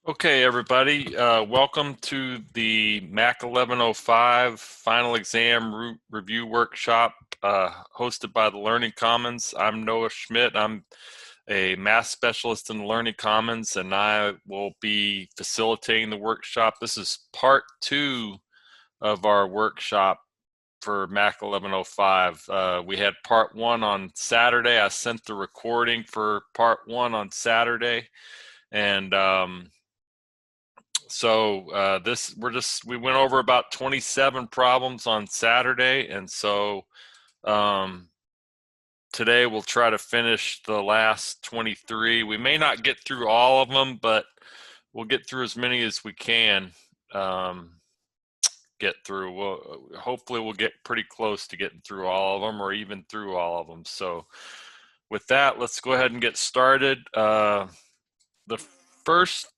Okay, everybody, welcome to the MAC 1105 Final Exam Review Workshop hosted by the Learning Commons. I'm Noah Schmidt. I'm a math specialist in the Learning Commons, and I will be facilitating the workshop. This is part 2 of our workshop for MAC 1105. We had part 1 on Saturday. I sent the recording for part 1 on Saturday, and so we went over about 27 problems on Saturday, and so today we'll try to finish the last 23. We may not get through all of them, but we'll get through as many as we can get through. Hopefully we'll get pretty close to getting through all of them, or even through all of them. So with that, let's go ahead and get started. The first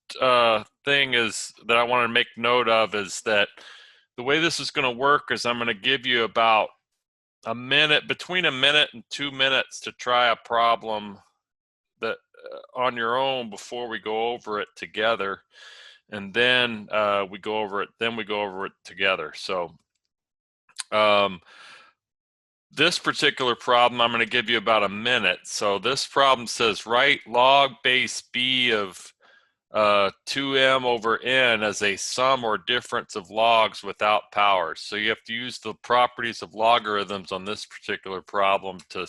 thing is that I want to make note of is that the way this is going to work is I'm going to give you about a minute, between a minute and 2 minutes, to try a problem that on your own before we go over it together, and then we go over it together. So this particular problem, I'm going to give you about a minute. So this problem says write log base b of 2m over n as a sum or difference of logs without powers. So you have to use the properties of logarithms on this particular problem to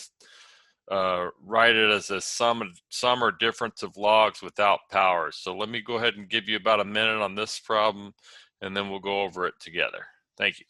write it as a sum or difference of logs without powers. So let me go ahead and give you about a minute on this problem, and then we'll go over it together. Thank you.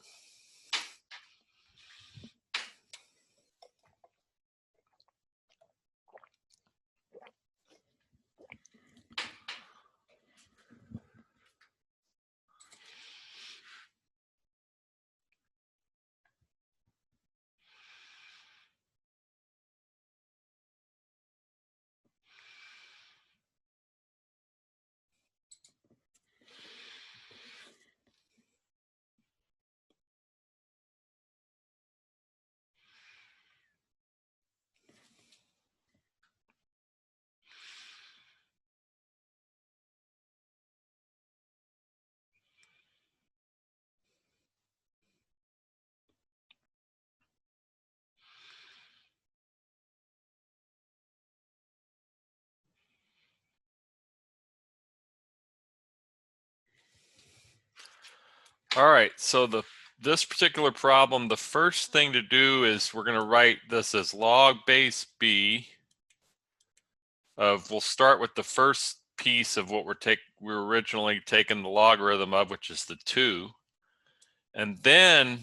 All right, so this particular problem, the first thing to do is we're going to write this as log base b of, we'll start with the first piece of what we're originally taking the logarithm of, which is the 2. And then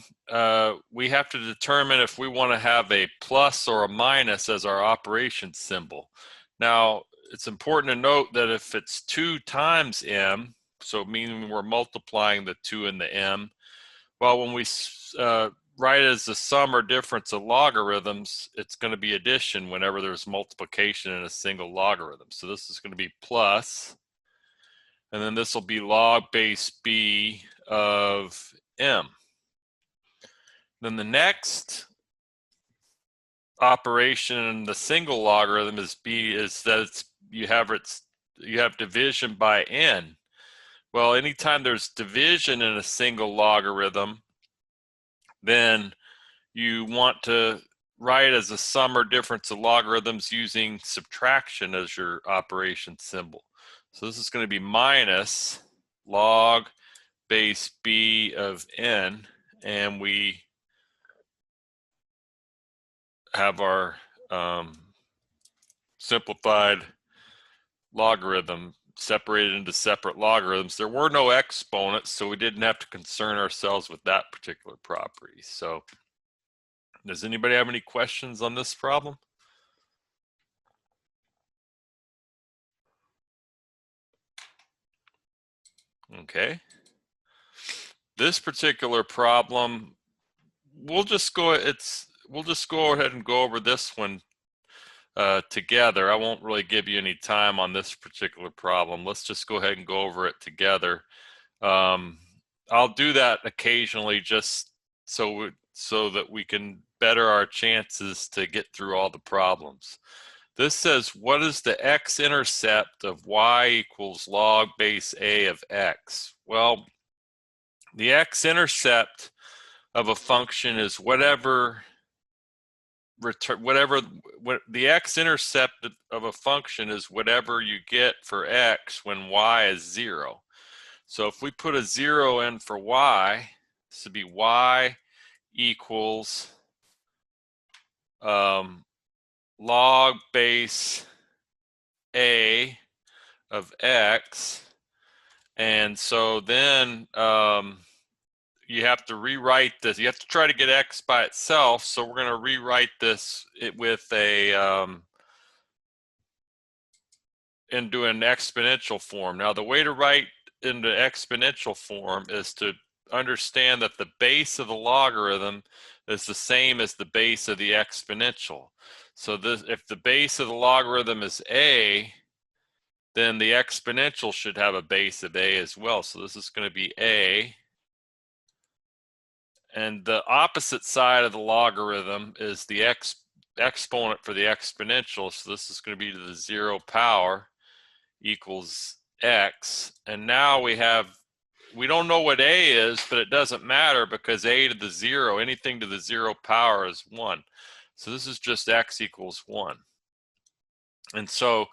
we have to determine if we want to have a plus or a minus as our operation symbol. Now, it's important to note that if it's 2 times m, so meaning we're multiplying the 2 and the m, well, when we write it as the sum or difference of logarithms, it's going to be addition whenever there's multiplication in a single logarithm. So this is going to be plus, and then this will be log base b of m. Then the next operation in the single logarithm is that you have division by n. Well, anytime there's division in a single logarithm, then you want to write as a sum or difference of logarithms using subtraction as your operation symbol. So this is going to be minus log base b of n, and we have our simplified logarithm separated into separate logarithms. There were no exponents, so we didn't have to concern ourselves with that particular property. So does anybody have any questions on this problem? Okay. This particular problem, we'll just go ahead and go over this one together. I won't really give you any time on this particular problem. Let's just go ahead and go over it together. I'll do that occasionally just so that we can better our chances to get through all the problems. This says, what is the x-intercept of y equals log base a of x? Well, the x-intercept of a function is whatever the x-intercept of a function is whatever you get for x when y is 0. So if we put a 0 in for y, this would be y equals log base a of x, and so then you have to rewrite this. You have to try to get x by itself, so we're going to rewrite this with a into an exponential form. Now the way to write into exponential form is to understand that the base of the logarithm is the same as the base of the exponential. So this, if the base of the logarithm is a, then the exponential should have a base of a as well. So this is going to be a. And the opposite side of the logarithm is the exponent for the exponential. So this is going to be to the 0 power equals x. And now we don't know what a is, but it doesn't matter because a to the 0, anything to the 0 power is 1. So this is just x equals 1. And so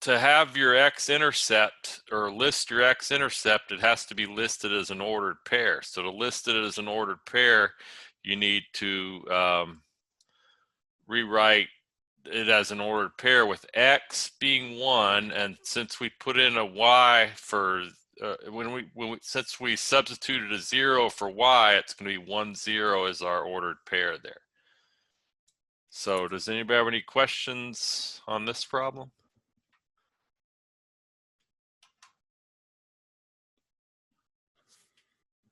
to have your x-intercept or list your x-intercept, it has to be listed as an ordered pair. So to list it as an ordered pair, you need to rewrite it as an ordered pair with x being 1, and since we put in a y for since we substituted a 0 for y, it's going to be 1 0 as our ordered pair there. So does anybody have any questions on this problem?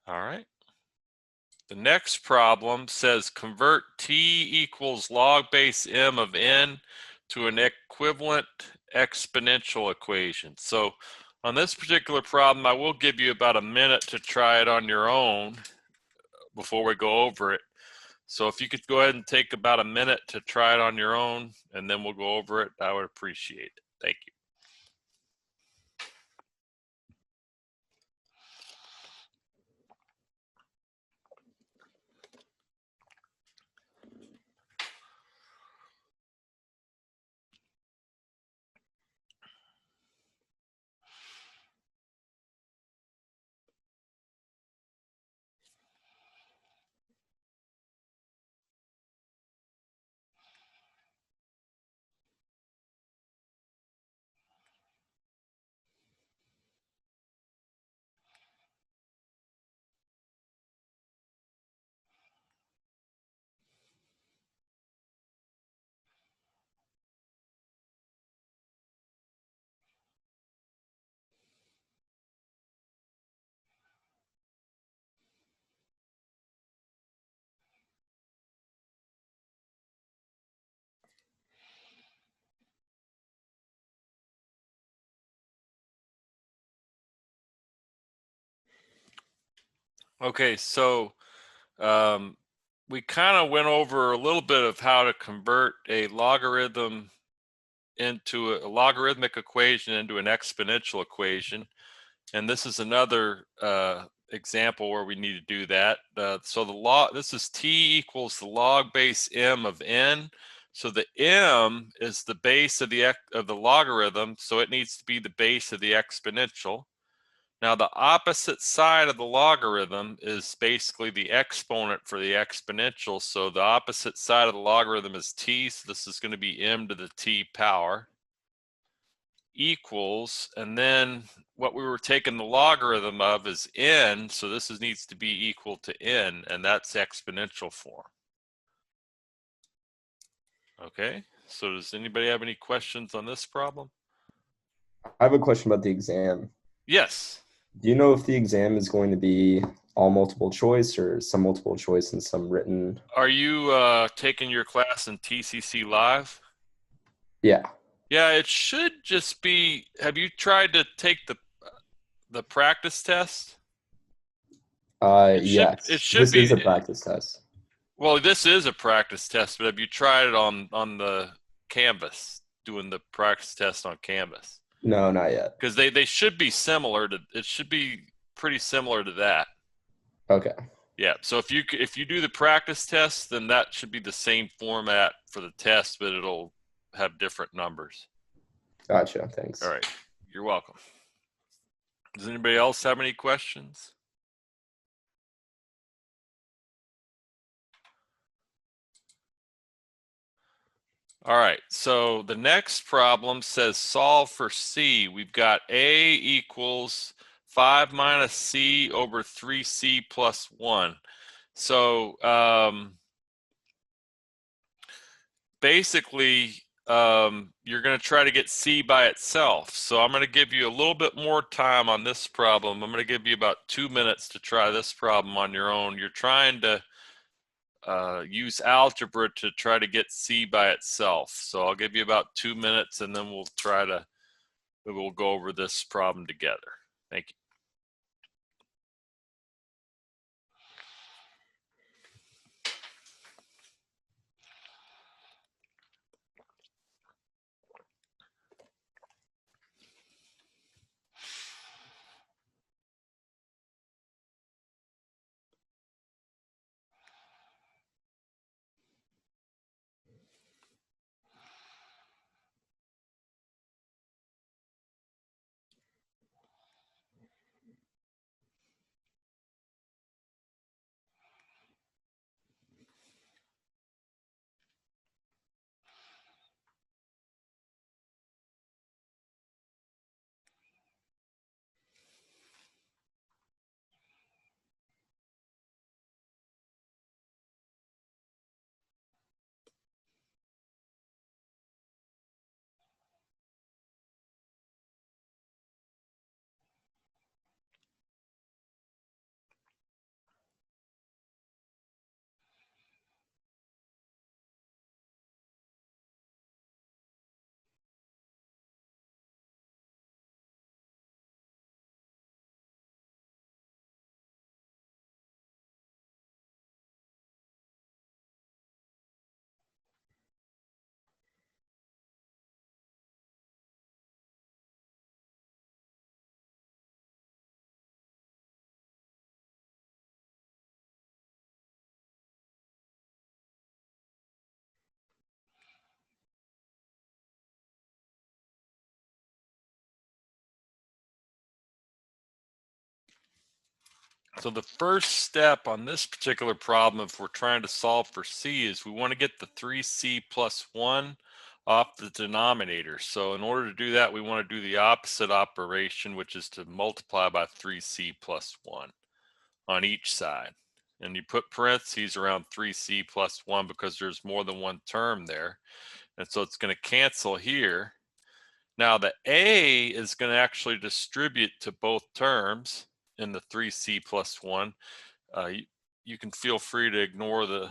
All right. The next problem says convert t equals log base m of n to an equivalent exponential equation. So on this particular problem, I will give you about a minute to try it on your own before we go over it. So if you could go ahead and take about a minute to try it on your own, and then we'll go over it, I would appreciate it. Thank you. Okay, so we kind of went over a little bit of how to convert a logarithm into a logarithmic equation into an exponential equation. And this is another example where we need to do that. So this is t equals the log base m of n. So the m is the base of the logarithm, so it needs to be the base of the exponential. Now the opposite side of the logarithm is basically the exponent for the exponential. So the opposite side of the logarithm is t, so this is going to be m to the t power equals, and then what we were taking the logarithm of is n, so this needs to be equal to n, and that's exponential form. Okay, so does anybody have any questions on this problem? I have a question about the exam. Yes. Do you know if the exam is going to be all multiple choice or some multiple choice and some written? Are you taking your class in TCC Live? Yeah. Yeah, it should just be, have you tried to take the practice test? It Yes. should This is a be, practice test. well, this is a practice test, but have you tried it on the Canvas, doing the practice test on Canvas? No, not yet. Because they should be similar to, it should be pretty similar to that. Okay. Yeah, so if you do the practice test, then that should be the same format for the test, but it'll have different numbers. Gotcha. Thanks. All right, you're welcome. Does anybody else have any questions? All right, so the next problem says solve for C. We've got A equals 5 minus C over 3C plus 1. So basically, you're going to try to get C by itself. So I'm going to give you a little bit more time on this problem. I'm going to give you about 2 minutes to try this problem on your own. You're trying to use algebra to try to get C by itself. So I'll give you about 2 minutes and then we'll go over this problem together. Thank you. So the first step on this particular problem, if we're trying to solve for C, is we want to get the 3C plus 1 off the denominator. So in order to do that, we want to do the opposite operation, which is to multiply by 3C plus 1 on each side. And you put parentheses around 3C plus 1 because there's more than one term there. And so it's going to cancel here. Now the A is going to actually distribute to both terms in the 3C plus 1. You can feel free to ignore the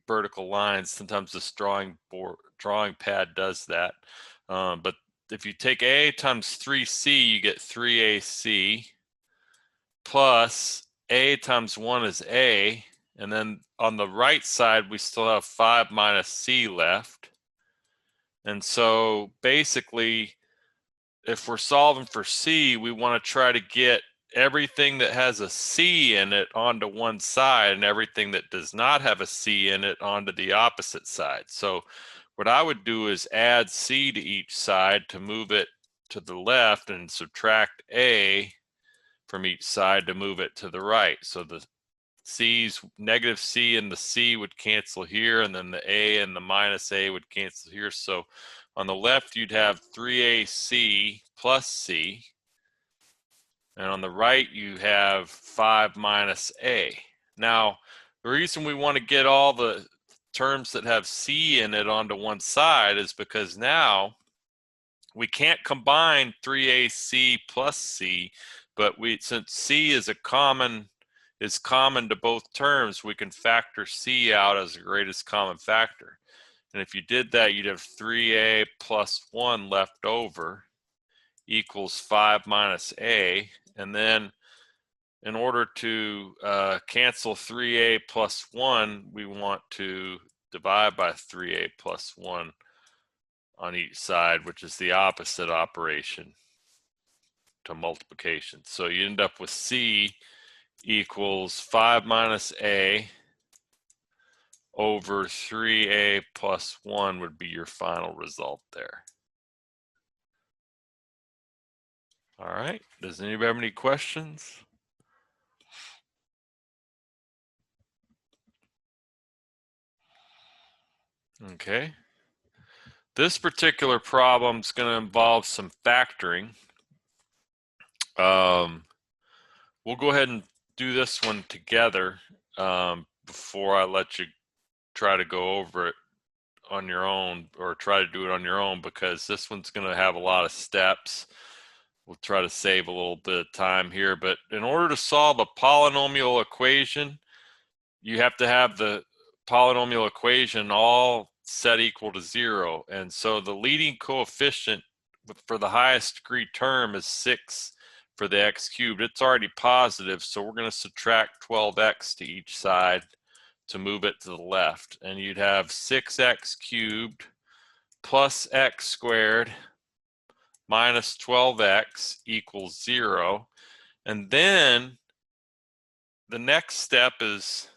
vertical lines. Sometimes this drawing pad does that. But if you take A times 3C, you get 3AC plus A times 1 is A. And then on the right side, we still have 5 minus C left. And so basically, if we're solving for C, we want to try to get everything that has a C in it onto one side and everything that does not have a C in it onto the opposite side. So what I would do is add C to each side to move it to the left and subtract A from each side to move it to the right. So the C's, negative C and the C would cancel here, and then the A and the minus A would cancel here. So on the left, you'd have 3AC plus C. And on the right, you have 5 minus A. Now, the reason we want to get all the terms that have C in it onto one side is because now we can't combine 3AC plus C, but since C is common to both terms, we can factor C out as the greatest common factor. And if you did that, you'd have 3A plus 1 left over equals 5 minus A. And then in order to cancel 3A plus 1, we want to divide by 3A plus 1 on each side, which is the opposite operation to multiplication. So you end up with C equals 5 minus A over 3A plus 1 would be your final result there. All right, does anybody have any questions? Okay. This particular problem is going to involve some factoring. We'll go ahead and do this one together before I let you try to go over it on your own, or try to do it on your own, because this one's going to have a lot of steps. We'll try to save a little bit of time here, but in order to solve a polynomial equation, you have to have the polynomial equation all set equal to 0. And so the leading coefficient for the highest degree term is 6 for the x cubed. It's already positive, so we're going to subtract 12x to each side to move it to the left. And you'd have 6x cubed plus x squared minus 12x equals 0. And then the next step is,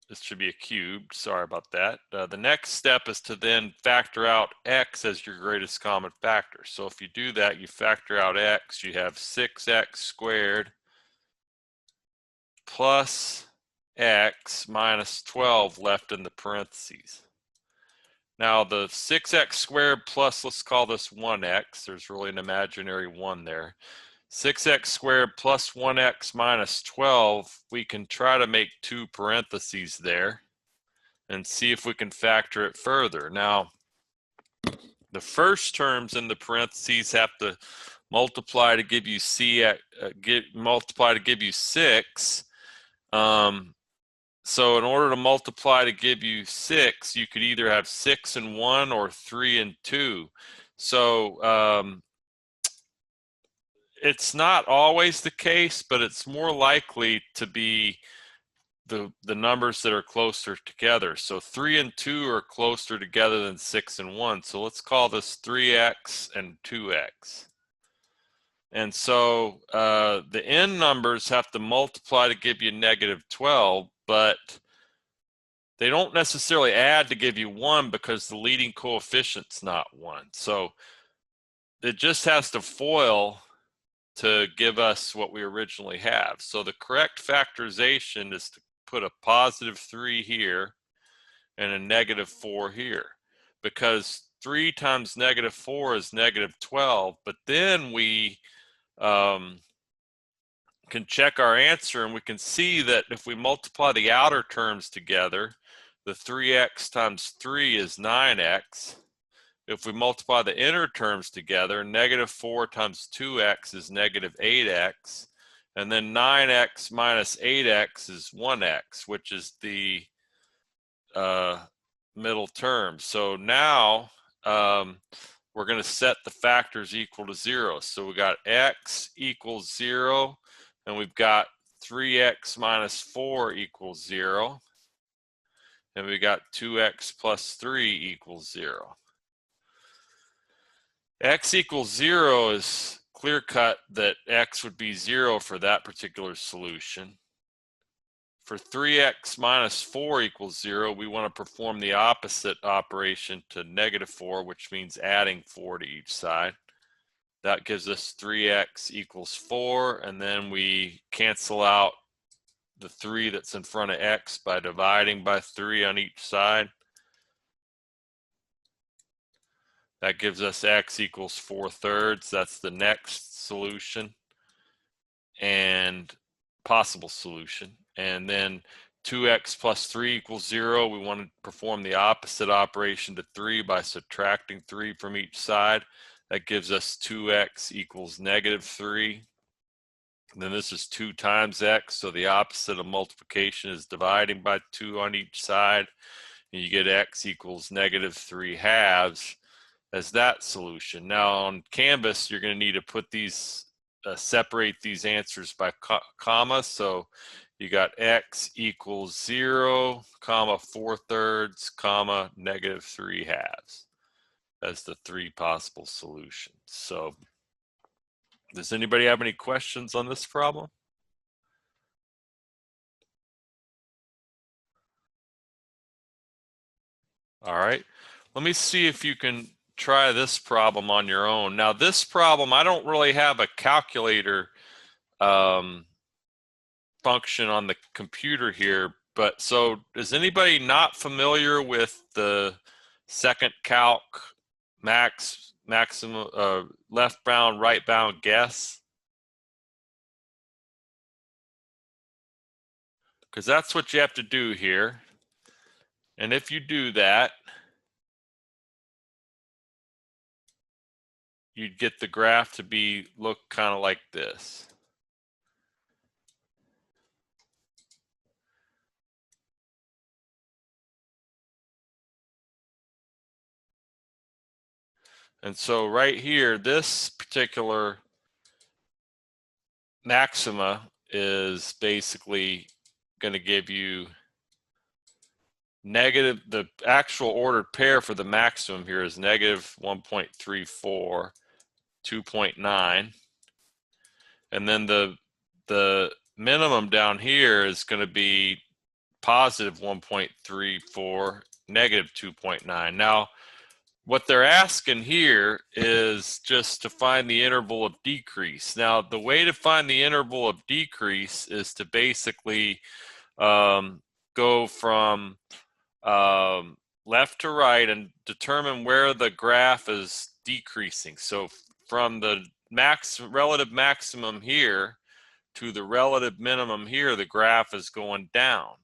this should be a cubed, sorry about that. The next step is to then factor out x as your greatest common factor. So if you do that, you factor out x, you have 6x squared plus x minus 12 left in the parentheses. Now the 6x squared plus, let's call this 1x, there's really an imaginary 1 there. 6x squared plus 1x minus 12, we can try to make 2 parentheses there and see if we can factor it further. Now, the first terms in the parentheses have to multiply to give you multiply to give you 6. So in order to multiply to give you 6, you could either have 6 and 1 or 3 and 2. So it's not always the case, but it's more likely to be the numbers that are closer together. So 3 and 2 are closer together than 6 and 1. So let's call this 3x and 2x. And so the n numbers have to multiply to give you negative 12, but they don't necessarily add to give you 1 because the leading coefficient's not 1. So it just has to FOIL to give us what we originally have. So the correct factorization is to put a positive 3 here and a negative 4 here, because 3 times negative 4 is negative 12, but then we can check our answer and we can see that if we multiply the outer terms together, the 3x times 3 is 9x. If we multiply the inner terms together, negative 4 times 2x is negative 8x. And then 9x minus 8x is 1x, which is the middle term. So now we're going to set the factors equal to 0. So we got x equals 0, and we've got 3x minus 4 equals 0. And we got 2x plus 3 equals 0. X equals 0 is clear cut that x would be 0 for that particular solution. For 3x minus 4 equals 0, we want to perform the opposite operation to negative 4, which means adding 4 to each side. That gives us 3x equals 4, and then we cancel out the 3 that's in front of x by dividing by 3 on each side. That gives us x equals 4/3. That's the next solution and possible solution. And then 2x plus 3 equals 0. We want to perform the opposite operation to 3 by subtracting 3 from each side. That gives us 2x equals negative 3. And then this is 2 times x, so the opposite of multiplication is dividing by 2 on each side. And you get x equals negative 3/2 as that solution. Now on Canvas, you're going to need to put these, separate these answers by comma. So you got x equals 0, comma 4/3, comma -3/2 as the three possible solutions. So does anybody have any questions on this problem? All right, let me see if you can try this problem on your own. Now this problem, I don't really have a calculator function on the computer here, but so is anybody not familiar with the second calc maximum left bound, right bound guess? Because that's what you have to do here. And if you do that, you'd get the graph to look kind of like this. And so right here, this particular maxima is basically going to give you negative, the actual ordered pair for the maximum here is -1.34, 2.9. And then the minimum down here is going to be +1.34, -2.9. Now, what they're asking here is just to find the interval of decrease. Now, the way to find the interval of decrease is to basically go from left to right and determine where the graph is decreasing. So from the relative maximum here to the relative minimum here, the graph is going down.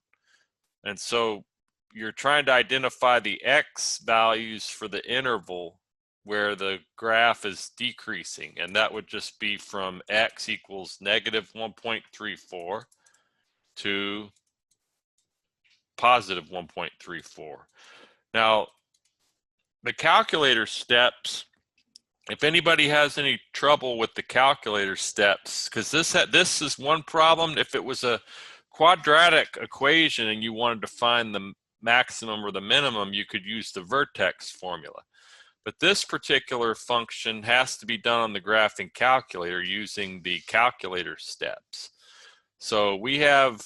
And so you're trying to identify the x values for the interval where the graph is decreasing, and that would just be from x equals -1.34 to +1.34. Now, the calculator steps, if anybody has any trouble with the calculator steps, because this is one problem. If it was a quadratic equation and you wanted to find the maximum or the minimum, you could use the vertex formula. But this particular function has to be done on the graphing calculator using the calculator steps. So we have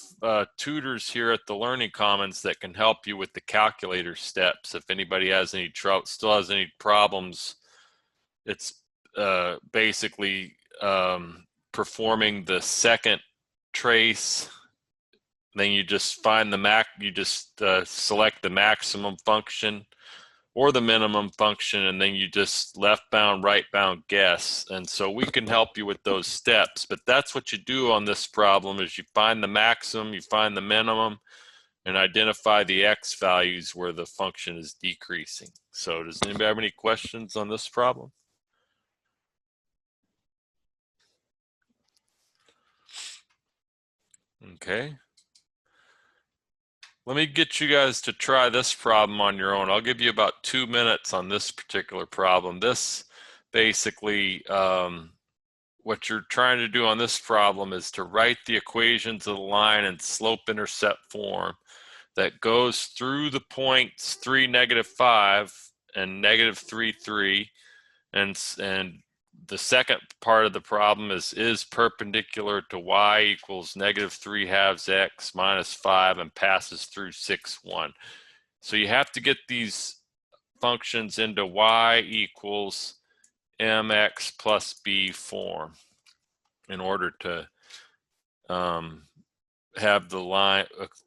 tutors here at the Learning Commons that can help you with the calculator steps. If anybody has any trouble, still has any problems, it's basically performing the second trace. Then you just find the select the maximum function or the minimum function, and then you just left bound, right bound guess. And so we can help you with those steps, but that's what you do on this problem is you find the maximum, you find the minimum, and identify the x values where the function is decreasing. So does anybody have any questions on this problem? Okay. Let me get you guys to try this problem on your own. I'll give you about 2 minutes on this particular problem. This basically, what you're trying to do on this problem is to write the equations of the line in slope-intercept form that goes through the points 3, -5 and -3, 3. And the second part of the problem is perpendicular to y equals -3/2 x -5 and passes through 6, 1. So you have to get these functions into y equals mx plus b form in order to have the line,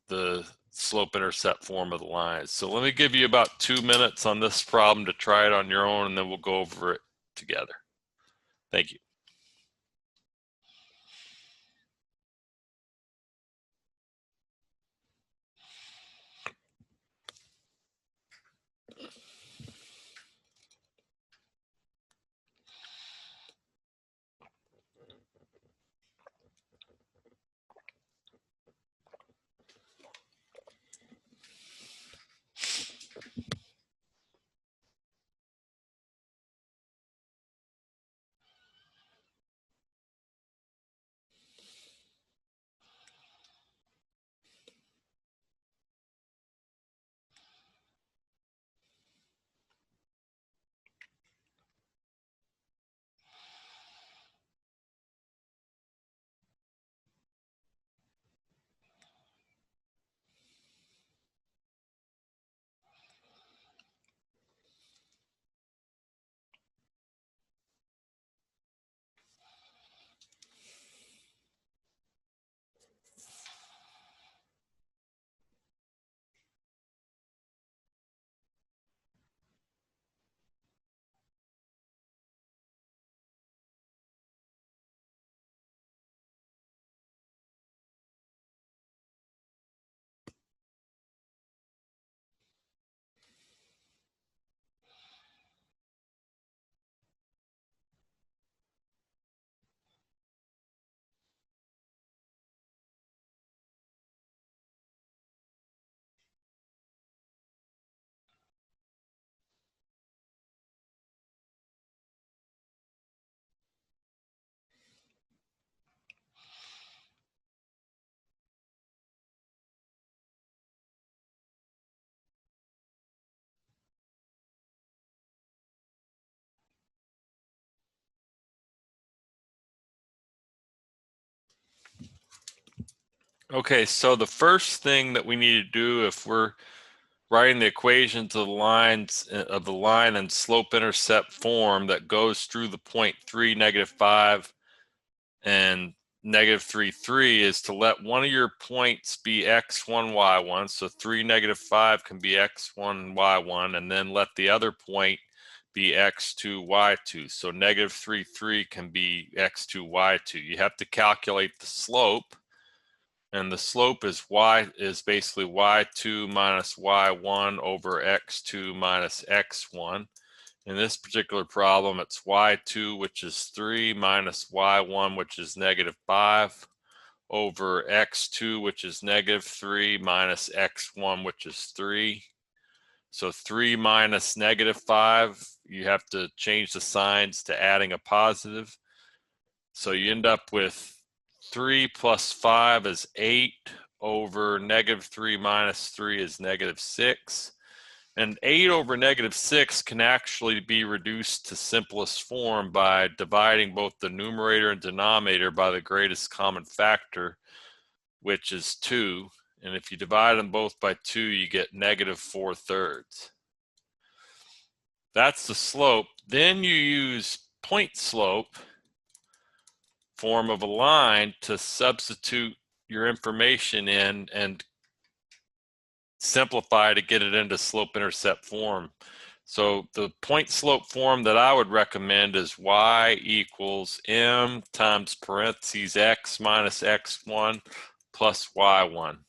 the slope-intercept form of the lines. So let me give you about 2 minutes on this problem to try it on your own, and then we'll go over it together. Thank you. Okay, so the first thing that we need to do if we're writing the equations of the lines of the line and slope intercept form that goes through the point 3, -5, and -3, 3 is to let one of your points be x1, y1. So 3, -5 can be x1, y1, and then let the other point be x2, y2. So -3, 3 can be x2, y2. You have to calculate the slope. And the slope is basically y2 minus y1 over x2 minus x1. In this particular problem, it's y2, which is 3, minus y1, which is -5, over x2, which is -3, minus x1, which is 3. So 3 minus -5, you have to change the signs to adding a positive. So you end up with 3 plus 5 is 8 over -3 minus 3 is -6. And 8 over -6 can actually be reduced to simplest form by dividing both the numerator and denominator by the greatest common factor, which is 2. And if you divide them both by 2, you get -4/3. That's the slope. Then you use point slope form of a line to substitute your information in and simplify to get it into slope intercept form. So the point slope form that I would recommend is y equals m times parentheses x minus x1 plus y1.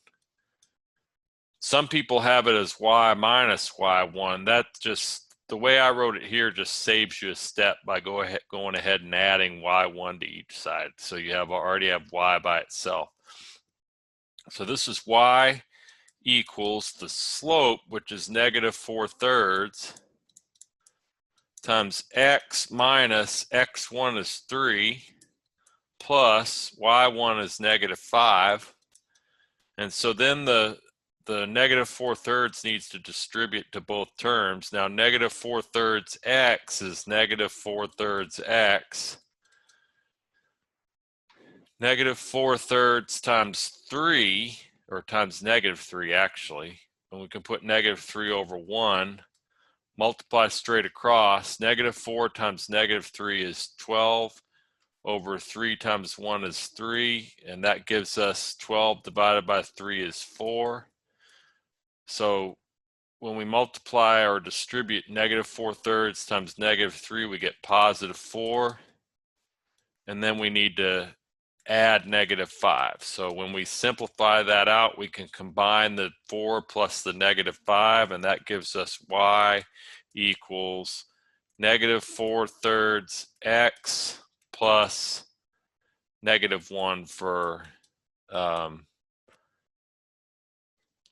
Some people have it as y minus y1. That just, the way I wrote it here just saves you a step by going ahead and adding y1 to each side. So you already have y by itself. So this is y equals the slope, which is -4/3, times x minus x1 is 3, plus y1 is -5. And so then the -4/3 needs to distribute to both terms. Now -4/3 x is -4/3 x. -4/3 times 3, or times -3 actually, and we can put -3 over 1, multiply straight across. -4 times -3 is 12, over 3 times 1 is 3, and that gives us 12 divided by 3 is 4. So when we multiply or distribute -4/3 times -3, we get +4, and then we need to add -5. So when we simplify that out, we can combine the 4 plus the -5, and that gives us y equals -4/3 x plus -1 for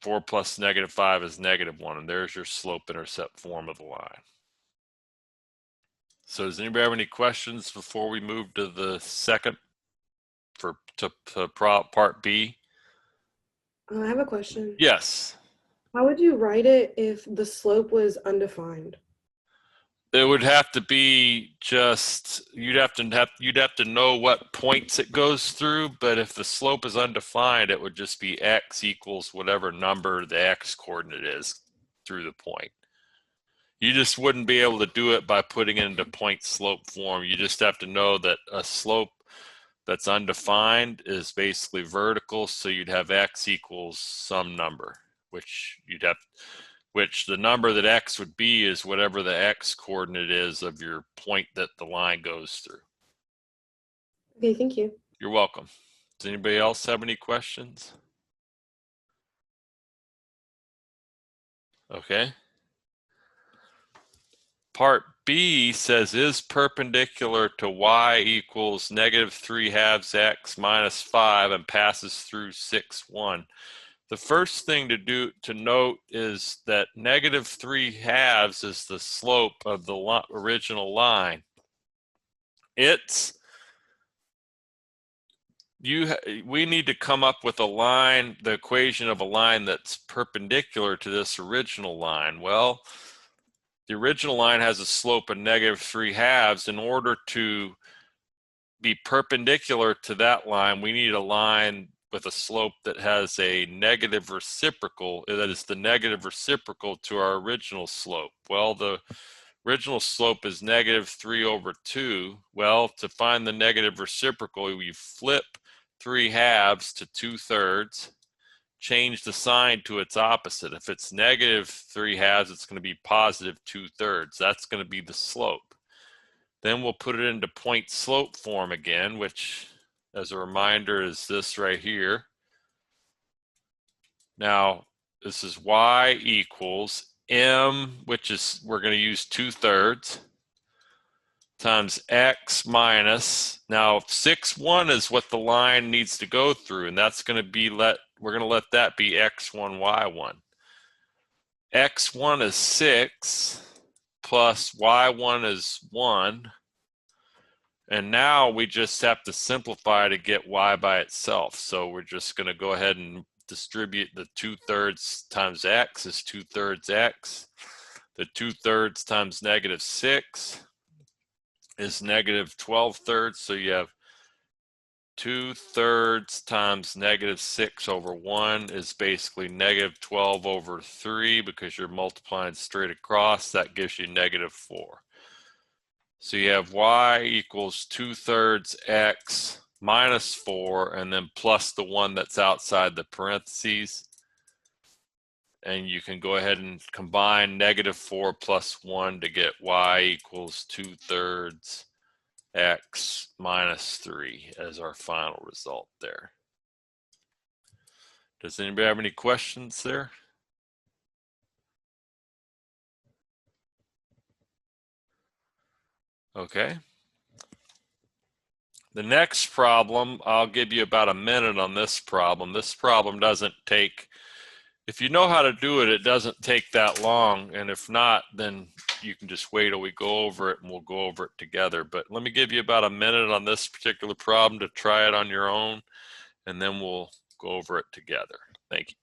4 plus -5 is -1, and there's your slope intercept form of the line. So does anybody have any questions before we move to the second to part B? I have a question. Yes. How would you write it if the slope was undefined? It would have to be just, you'd have to know what points it goes through, but if the slope is undefined, it would just be x equals whatever number the x coordinate is through the point. You just wouldn't be able to do it by putting it into point slope form. You just have to know that a slope that's undefined is basically vertical, so you'd have x equals some number, which the number that x would be is whatever the x coordinate is of your point that the line goes through. Okay, thank you. You're welcome. Does anybody else have any questions? Okay. Part B says is perpendicular to y equals -3/2 x minus 5 and passes through 6, 1. The first thing to note is that -3/2 is the slope of the original line. We need to come up with the equation of a line that's perpendicular to this original line. Well, the original line has a slope of -3/2. In order to be perpendicular to that line, we need a line with a slope that has a negative reciprocal, that is the negative reciprocal to our original slope. Well, the original slope is -3/2. Well, to find the negative reciprocal, we flip 3/2 to 2/3, change the sign to its opposite. If it's -3/2, it's going to be +2/3. That's going to be the slope. Then we'll put it into point slope form again, which, as a reminder, is this right here. Now, this is y equals m, which is, we're going to use 2/3, times x minus, now 6,1 is what the line needs to go through, and that's going to be, we're going to let that be x1, y1. x1 is 6, plus y1 is 1. And now we just have to simplify to get y by itself. So we're just going to go ahead and distribute the 2/3 times x is 2/3 x. The 2/3 times -6 is -12/3. So you have 2/3 times -6/1 is basically -12/3, because you're multiplying straight across. That gives you -4. So you have y equals 2/3 x minus 4, and then plus the 1 that's outside the parentheses. And you can go ahead and combine -4 plus 1 to get y equals 2/3 x minus 3 as our final result there. Does anybody have any questions there? Okay. The next problem, I'll give you about a minute on this problem. This problem doesn't take, if you know how to do it, it doesn't take that long. And if not, then you can just wait till we go over it and we'll go over it together. But let me give you about a minute on this particular problem to try it on your own, and then we'll go over it together. Thank you.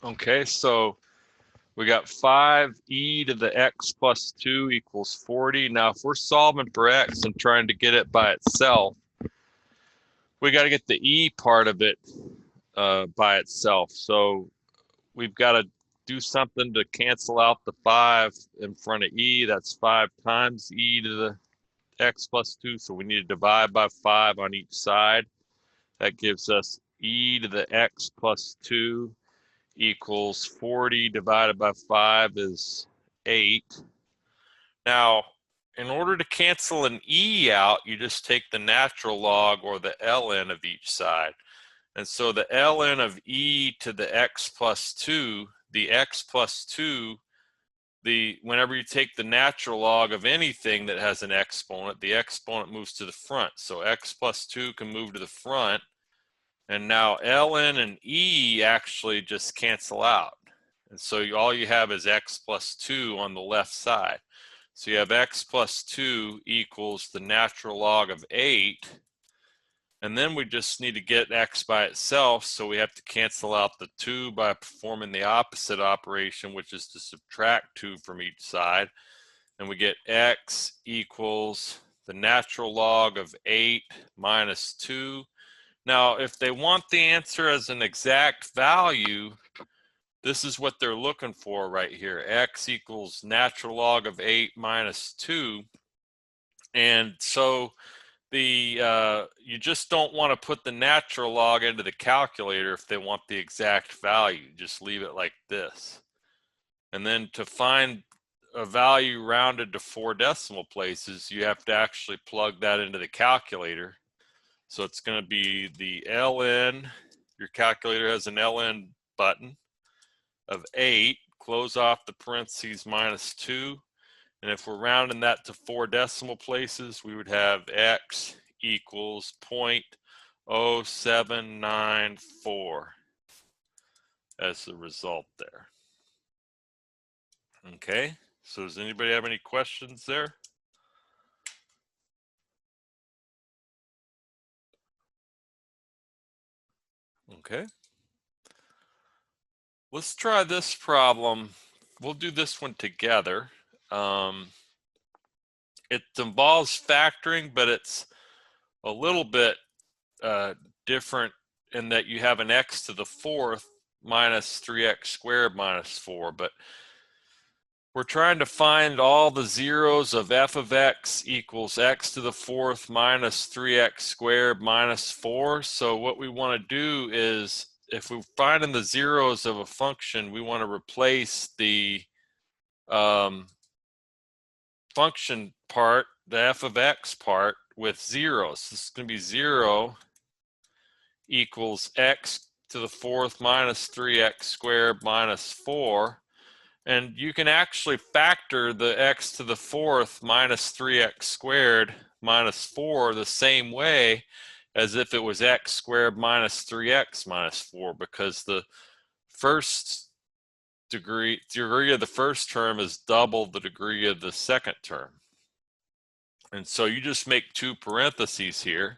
Okay, so we got 5e to the x plus 2 equals 40. Now, if we're solving for x and trying to get it by itself, we got to get the e part of it by itself. So we've got to do something to cancel out the 5 in front of e. That's 5 times e to the x plus 2. So we need to divide by 5 on each side. That gives us e to the x plus 2 equals 40 divided by 5 is 8. Now, in order to cancel an e out, you just take the natural log or the ln of each side. And so the ln of e to the x plus 2, the x plus 2, whenever you take the natural log of anything that has an exponent, the exponent moves to the front. So x plus 2 can move to the front. And now ln and e actually just cancel out. And so all you have is x plus 2 on the left side. So you have x plus 2 equals the natural log of 8. And then we just need to get x by itself. So we have to cancel out the 2 by performing the opposite operation, which is to subtract 2 from each side. And we get x equals the natural log of 8 minus 2. Now, if they want the answer as an exact value, this is what they're looking for right here. X equals natural log of 8 minus 2. And so you just don't want to put the natural log into the calculator if they want the exact value. Just leave it like this. And then to find a value rounded to 4 decimal places, you have to actually plug that into the calculator. So it's going to be the ln, your calculator has an ln button of 8, close off the parentheses minus 2. And if we're rounding that to 4 decimal places, we would have x equals 0.0794 as the result there. Okay, so does anybody have any questions there? Okay. Let's try this problem. We'll do this one together. It involves factoring, but it's a little bit different in that you have an x to the 4th minus 3x squared minus 4, but we're trying to find all the zeros of f of x equals x to the 4th minus 3x squared minus 4. So what we want to do is, if we're finding the zeros of a function, we want to replace the function part, the f of x part, with zeros. This is going to be 0 equals x to the 4th minus 3x squared minus 4. And you can actually factor the x to the 4th minus 3x squared minus 4 the same way as if it was x squared minus 3x minus 4, because the first degree of the first term is double the degree of the second term. And so you just make 2 parentheses here.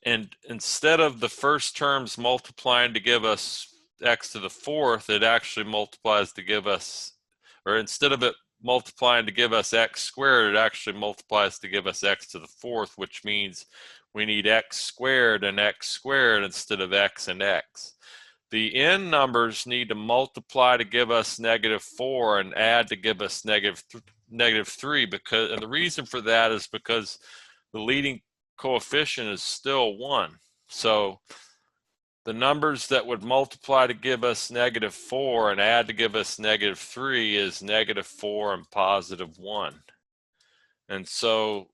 And instead of the first terms multiplying to give us x to the 4th, it actually multiplies to give us, or instead of it multiplying to give us x squared, it actually multiplies to give us x to the 4th, which means we need x squared and x squared instead of x and x. The n numbers need to multiply to give us -4 and add to give us -3, because, and the reason for that is because the leading coefficient is still 1. So the numbers that would multiply to give us -4 and add to give us -3 is -4 and +1. And so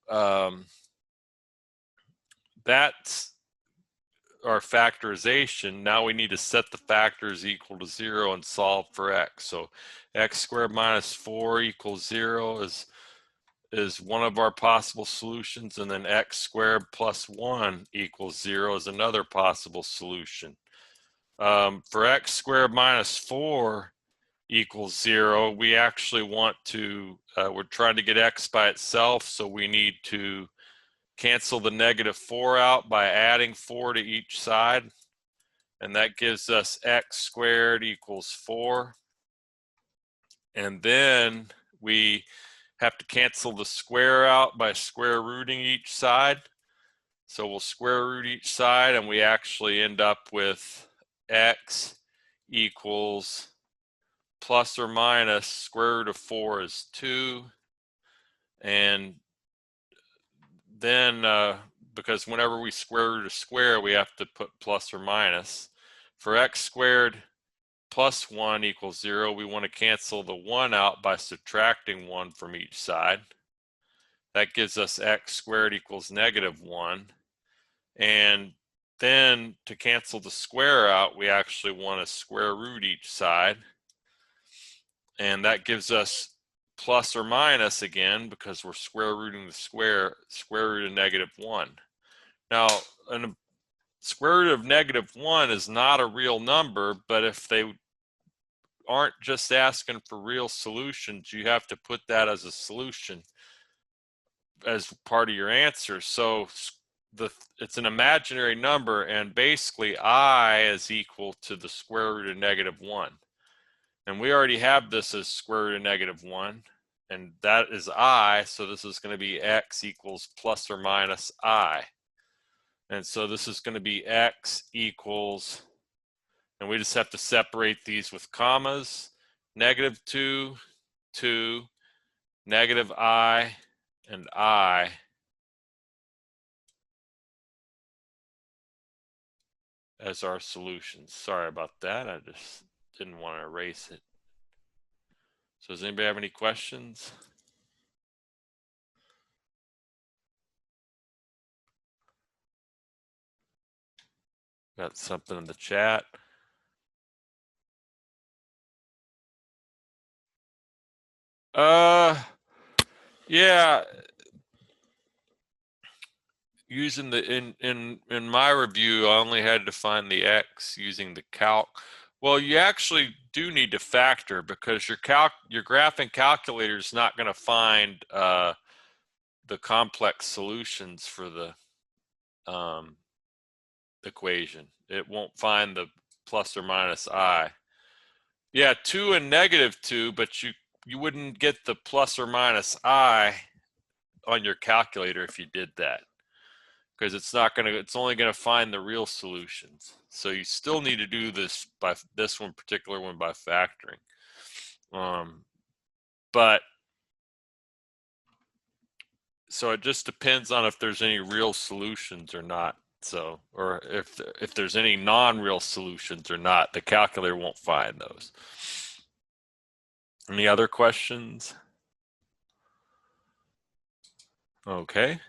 that's our factorization. Now we need to set the factors equal to 0 and solve for x. So x squared minus 4 equals 0 is one of our possible solutions, and then x squared plus 1 equals 0 is another possible solution. For x squared minus 4 equals 0, we actually want to, we're trying to get x by itself, so we need to cancel the -4 out by adding 4 to each side, and that gives us x squared equals 4. And then we have to cancel the square out by square rooting each side. So we'll square root each side, and we actually end up with x equals plus or minus square root of 4 is 2. And then because whenever we square root a square, we have to put plus or minus. For x squared plus 1 equals 0, we want to cancel the 1 out by subtracting 1 from each side. That gives us x squared equals -1. And then to cancel the square out, we actually want to square root each side. And that gives us plus or minus again, because we're square rooting the square root of -1. Now, a square root of -1 is not a real number, but if they aren't just asking for real solutions, you have to put that as a solution as part of your answer. So it's an imaginary number, and basically I is equal to the square root of -1. And we already have this as square root of -1, and that is I, so this is going to be x equals plus or minus I. And so this is going to be x equals, and we just have to separate these with commas, -2, 2, negative I, and I as our solutions. Sorry about that. I just didn't want to erase it. So does anybody have any questions? Got something in the chat. Yeah. Using the in my review, I only had to find the x using the calc. Well, you actually do need to factor, because your graphing calculator is not going to find the complex solutions for the equation. It won't find the plus or minus I. Yeah, 2 and -2, but you wouldn't get the plus or minus I on your calculator if you did that, because it's only gonna find the real solutions. So you still need to do this by this particular one by factoring. But so it just depends on if there's any real solutions or not. So, or if there's any non-real solutions or not, the calculator won't find those. Any other questions? Okay.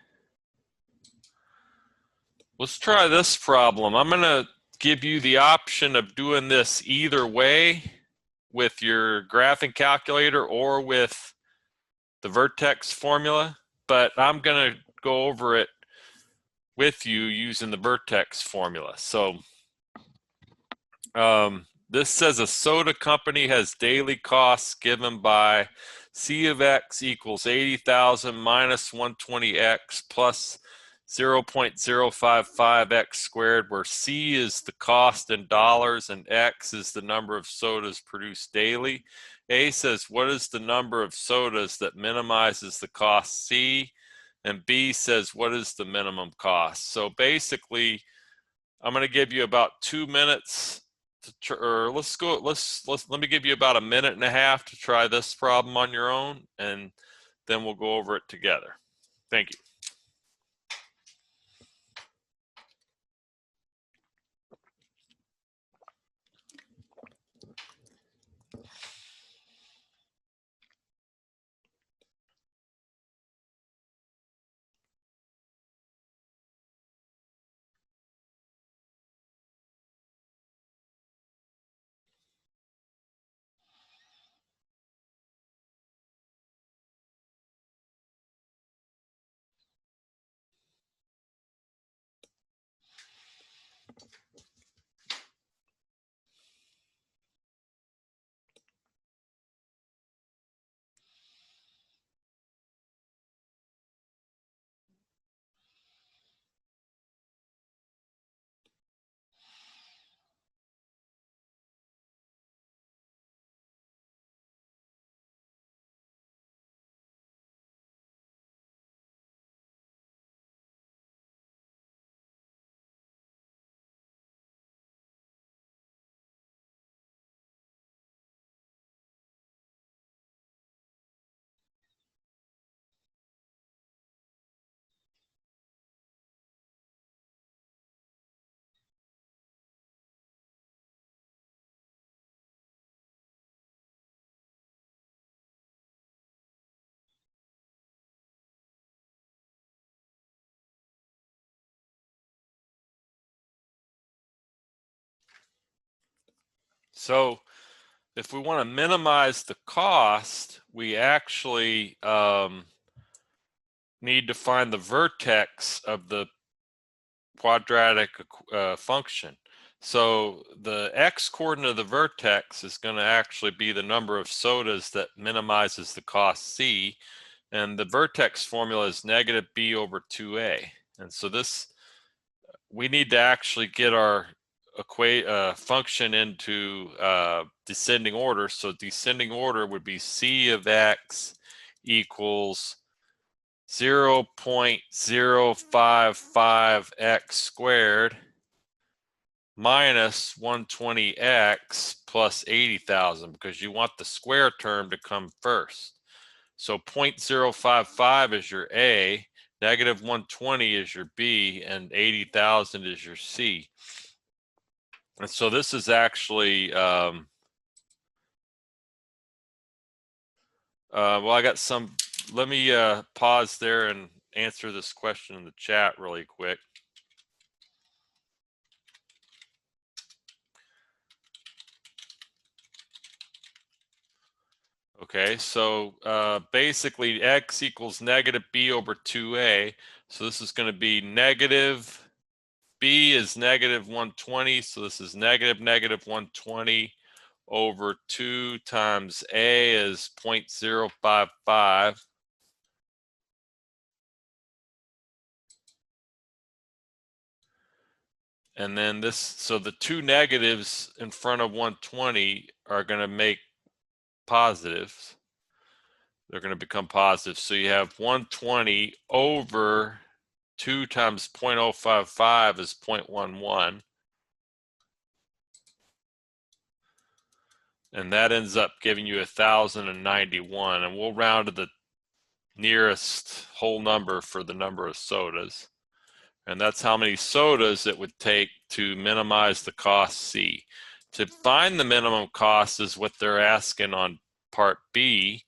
Let's try this problem. I'm going to give you the option of doing this either way, with your graphing calculator or with the vertex formula, but I'm going to go over it with you using the vertex formula. So this says a soda company has daily costs given by C of x equals 80,000 minus 120x plus 0.055x squared, where C is the cost in dollars and x is the number of sodas produced daily. A says, what is the number of sodas that minimizes the cost C? And B says, what is the minimum cost? So basically, I'm going to give you about 2 minutes or let me give you about 1.5 minutes to try this problem on your own, and then we'll go over it together. Thank you. So if we want to minimize the cost, we actually need to find the vertex of the quadratic function. So the x coordinate of the vertex is going to actually be the number of sodas that minimizes the cost C, and the vertex formula is -b/2a. And so this, we need to actually get our function into descending order. So descending order would be C of x equals 0.055x squared minus 120x plus 80,000, because you want the square term to come first. So 0.055 is your A, negative 120 is your B, and 80,000 is your C. And so this is actually, well, I got some, let me pause there and answer this question in the chat really quick. Okay, so basically x equals negative b over 2a. So this is going to be negative, b is negative 120. So this is negative 120 over 2 times a is 0.055. And then this, so the two negatives in front of 120 are going to make positives. They're going to become positive. So you have 120 over 2 times 0.055 is 0.11. And that ends up giving you 1,091. And we'll round to the nearest whole number for the number of sodas. And that's how many sodas it would take to minimize the cost C. To find the minimum cost is what they're asking on part B.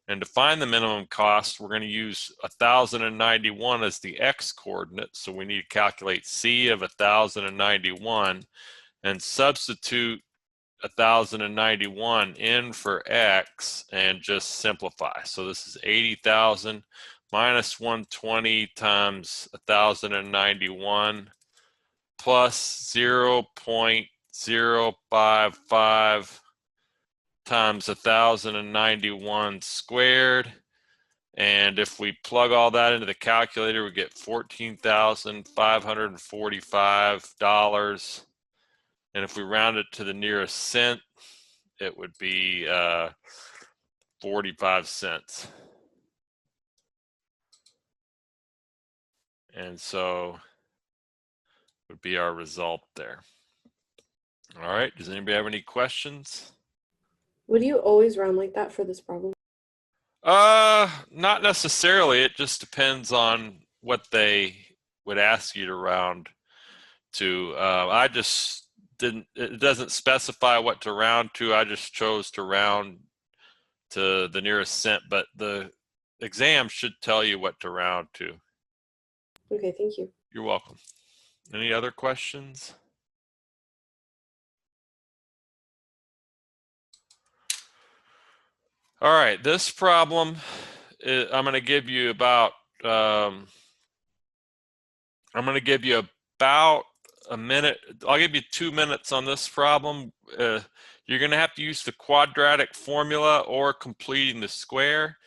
And to find the minimum cost, we're going to use 1,091 as the x coordinate. So we need to calculate C of 1,091 and substitute 1,091 in for x and just simplify. So this is 80,000 minus 120 times 1,091 plus 0.055 times 1,091 squared. And if we plug all that into the calculator, we get $14,545. And if we round it to the nearest cent, it would be 45 cents. And so would be our result there. All right, does anybody have any questions? Would you always round like that for this problem? Not necessarily. It just depends on what they would ask you to round to. I just didn't, it doesn't specify what to round to. I just chose to round to the nearest cent, but the exam should tell you what to round to. Okay, thank you. You're welcome. Any other questions? All right, this problem, I'm going to give you about, I'm going to give you about a minute. I'll give you 2 minutes on this problem. You're going to have to use the quadratic formula or completing the square.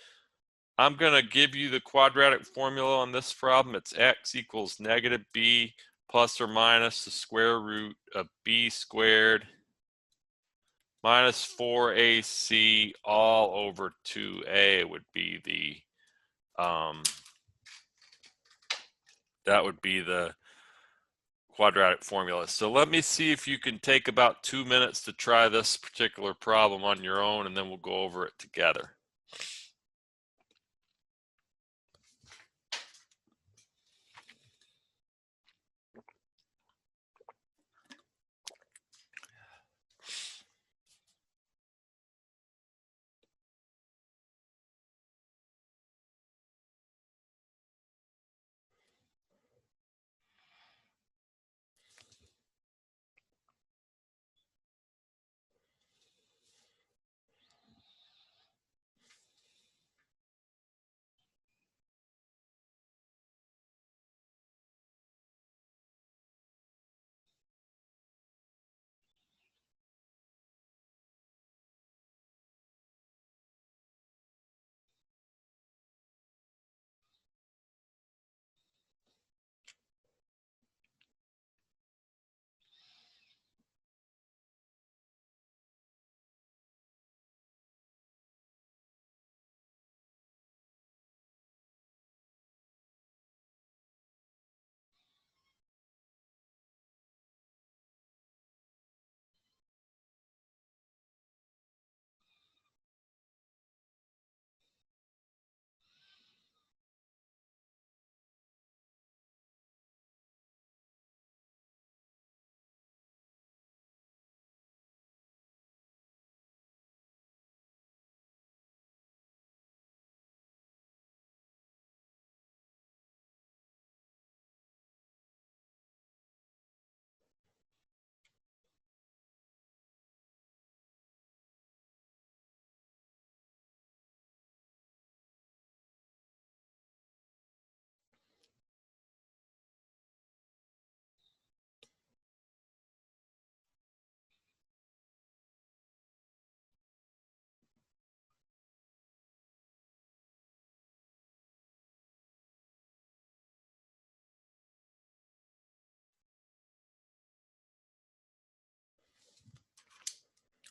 I'm going to give you the quadratic formula on this problem. It's x equals negative b plus or minus the square root of b squared minus 4ac all over 2a would be the, that would be the quadratic formula. So let me see if you can take about 2 minutes to try this particular problem on your own, and then we'll go over it together.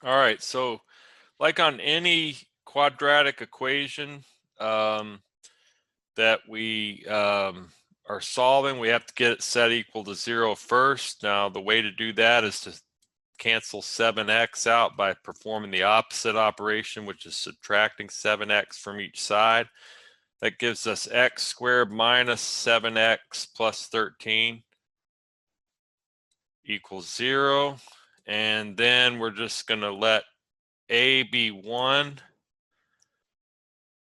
All right, so like on any quadratic equation that we are solving, we have to get it set equal to 0 first. Now, the way to do that is to cancel 7x out by performing the opposite operation, which is subtracting 7x from each side. That gives us x squared minus 7x plus 13 equals 0. And then we're just going to let a be 1,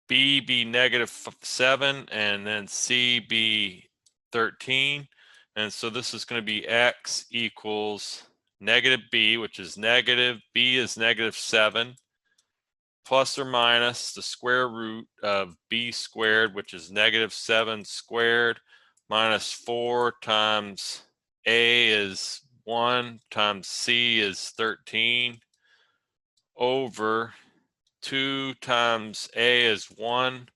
b be -7, and then c be 13. And so this is going to be x equals negative b, which is negative, b is -7, plus or minus the square root of b squared, which is -7 squared, minus 4 times a is 1 times c is 13 over 2 times a is 1.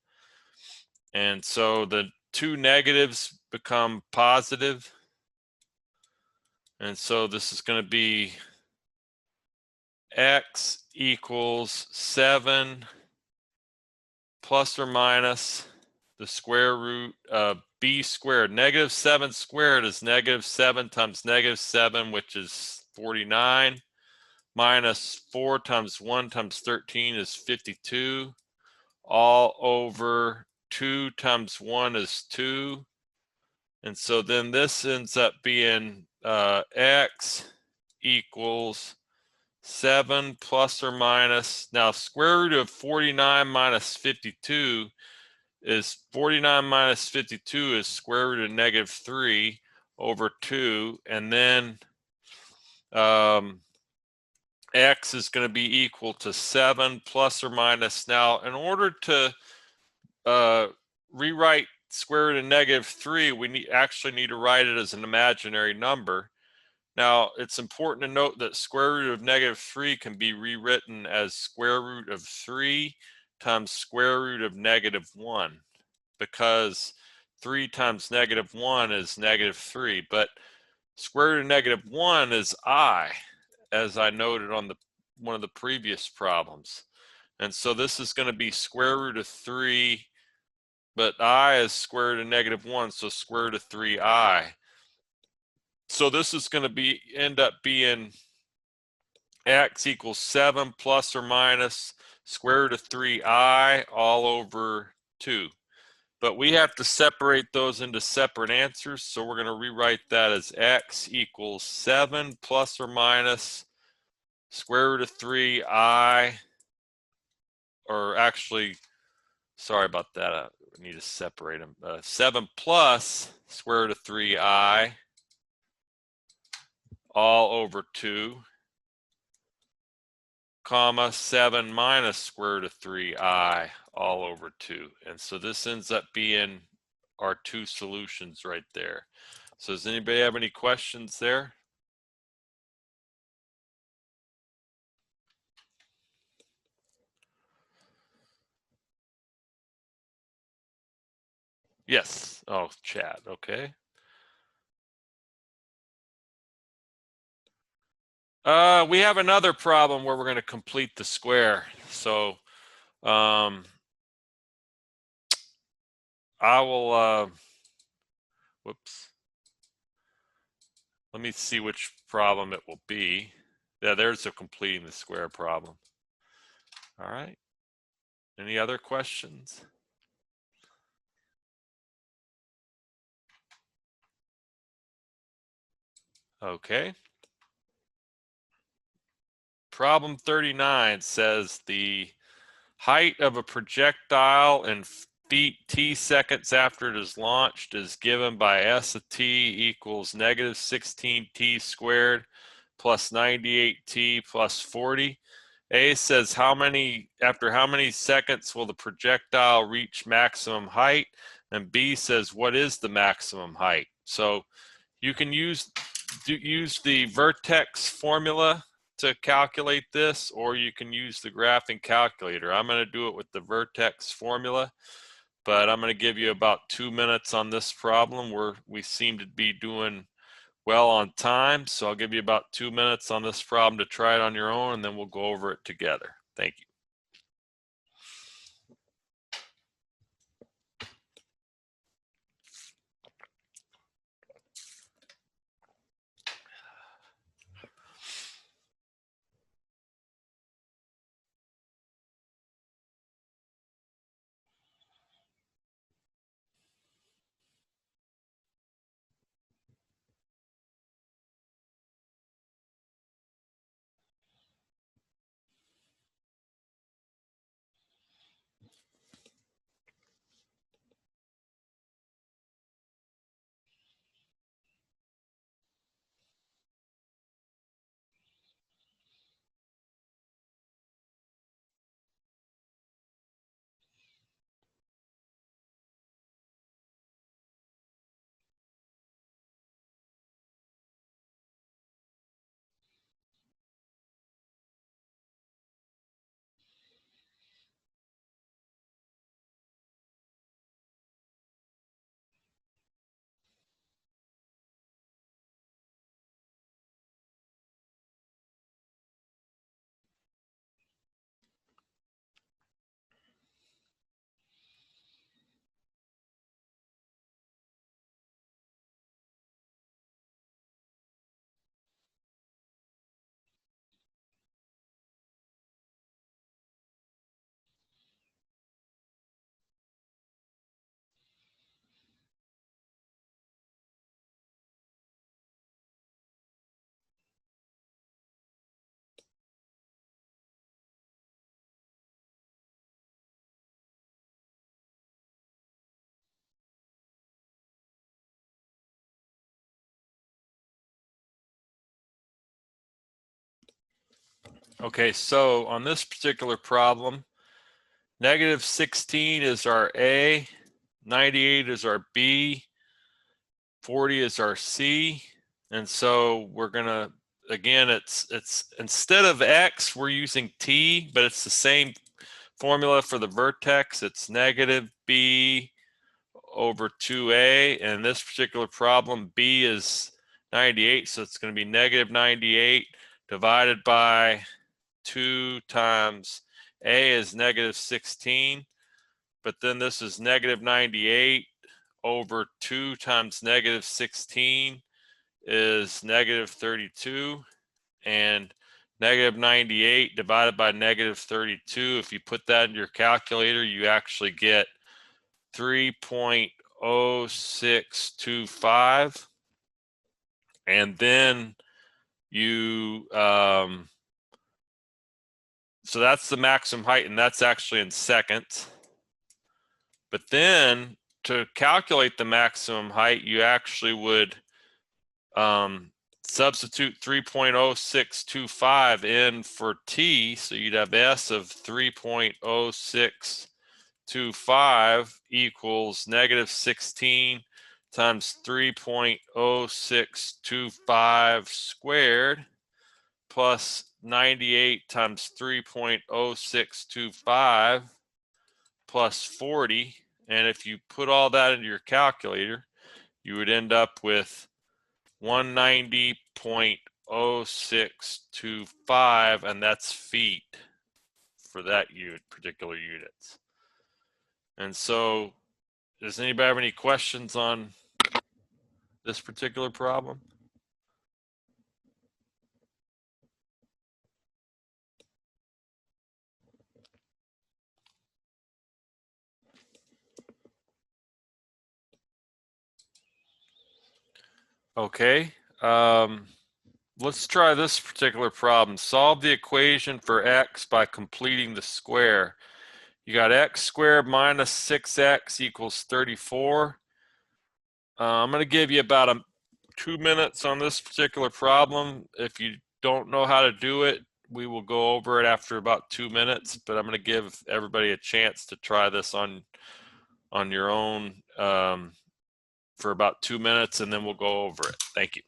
And so the two negatives become positive. And so this is going to be x equals 7 plus or minus the square root of b squared. -7 squared is -7 times -7, which is 49, minus 4 times 1 times 13 is 52, all over 2 times 1 is 2. And so then this ends up being x equals 7 plus or minus, now square root of 49 minus 52 is 49 minus 52 is square root of -3 over 2. And then x is going to be equal to 7 plus or minus. Now, in order to rewrite square root of -3, we actually need to write it as an imaginary number. Now, it's important to note that square root of -3 can be rewritten as square root of 3 times square root of -1, because 3 times -1 is -3, but square root of -1 is I, as I noted on one of the previous problems. And so this is going to be square root of 3, but I is square root of -1, so square root of 3i. So this is going to end up being x equals 7 plus or minus square root of 3i all over 2. But we have to separate those into separate answers, so we're going to rewrite that as x equals 7 plus or minus square root of 3i, or actually, sorry about that, we need to separate them. 7 plus square root of 3i all over 2, comma 7 minus square root of 3i all over 2. And so this ends up being our two solutions right there. So does anybody have any questions there? Yes. Oh, chat. Okay. We have another problem where we're going to complete the square. So I will, whoops. Let me see which problem it will be. Yeah, there's a completing the square problem. All right. Any other questions? Okay. Problem 39 says the height of a projectile in feet t seconds after it is launched is given by s of t equals -16t squared plus 98t plus 40. A says after how many seconds will the projectile reach maximum height, and B says what is the maximum height. So you can use the vertex formula to calculate this, or you can use the graphing calculator. I'm going to do it with the vertex formula, but I'm going to give you about 2 minutes on this problem where we seem to be doing well on time, so I'll give you about 2 minutes on this problem to try it on your own, and then we'll go over it together. Thank you. Okay, so on this particular problem, -16 is our A, 98 is our B, 40 is our C, and so we're gonna, again, it's instead of X, we're using T, but it's the same formula for the vertex. It's -B over 2A, and in this particular problem, B is 98, so it's gonna be -98 divided by 2 times A is -16, but then this is -98 over 2 times -16 is -32, and -98 divided by -32, if you put that in your calculator, you actually get 3.0625, and then you so that's the maximum height, and that's actually in seconds. But then to calculate the maximum height, you actually would substitute 3.0625 in for T. So you'd have S of 3.0625 equals -16 times 3.0625 squared plus 98 times 3.0625 plus 40. And if you put all that into your calculator, you would end up with 190.0625, and that's feet for that particular units. And so, does anybody have any questions on this particular problem? Okay, let's try this particular problem. Solve the equation for x by completing the square. You got x squared minus 6x equals 34. I'm going to give you about 2 minutes on this particular problem. If you don't know how to do it, we will go over it after about 2 minutes, but I'm going to give everybody a chance to try this on your own for about 2 minutes, and then we'll go over it. Thank you.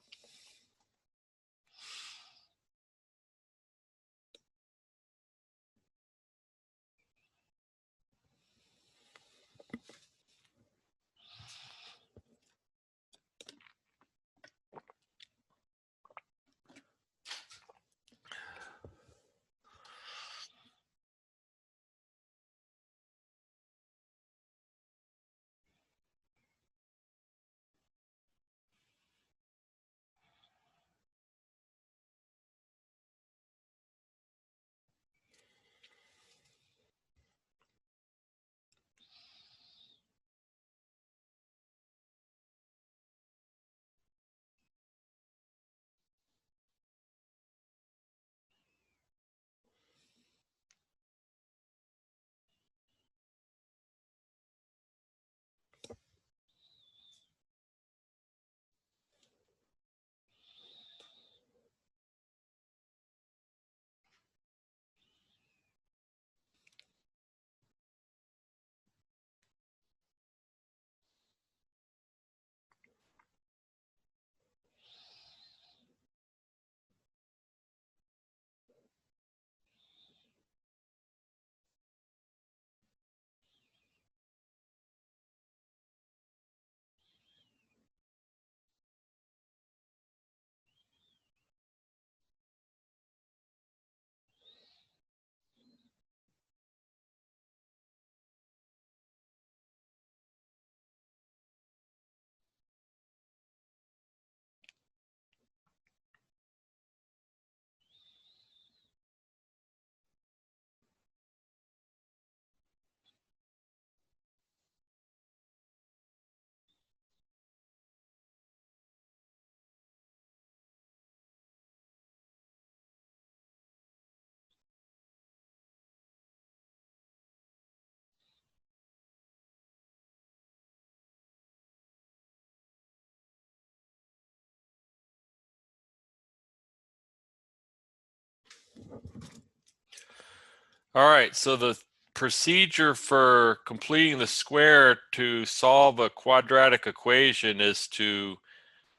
All right, so the procedure for completing the square to solve a quadratic equation is to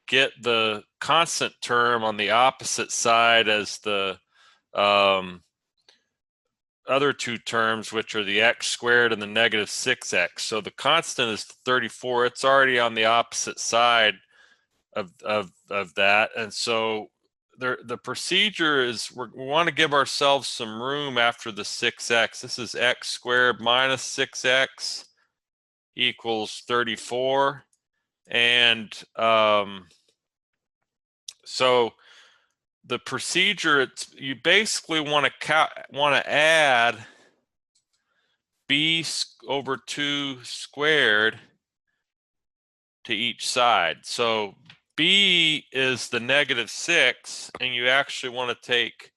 get the constant term on the opposite side as the other two terms, which are the x squared and the negative 6x. So the constant is 34. It's already on the opposite side of that. And so the procedure is we want to give ourselves some room after the 6x. This is x squared minus 6x equals 34. And so the procedure, you basically want to add b over 2 squared to each side. So b is the negative 6, and you actually want to take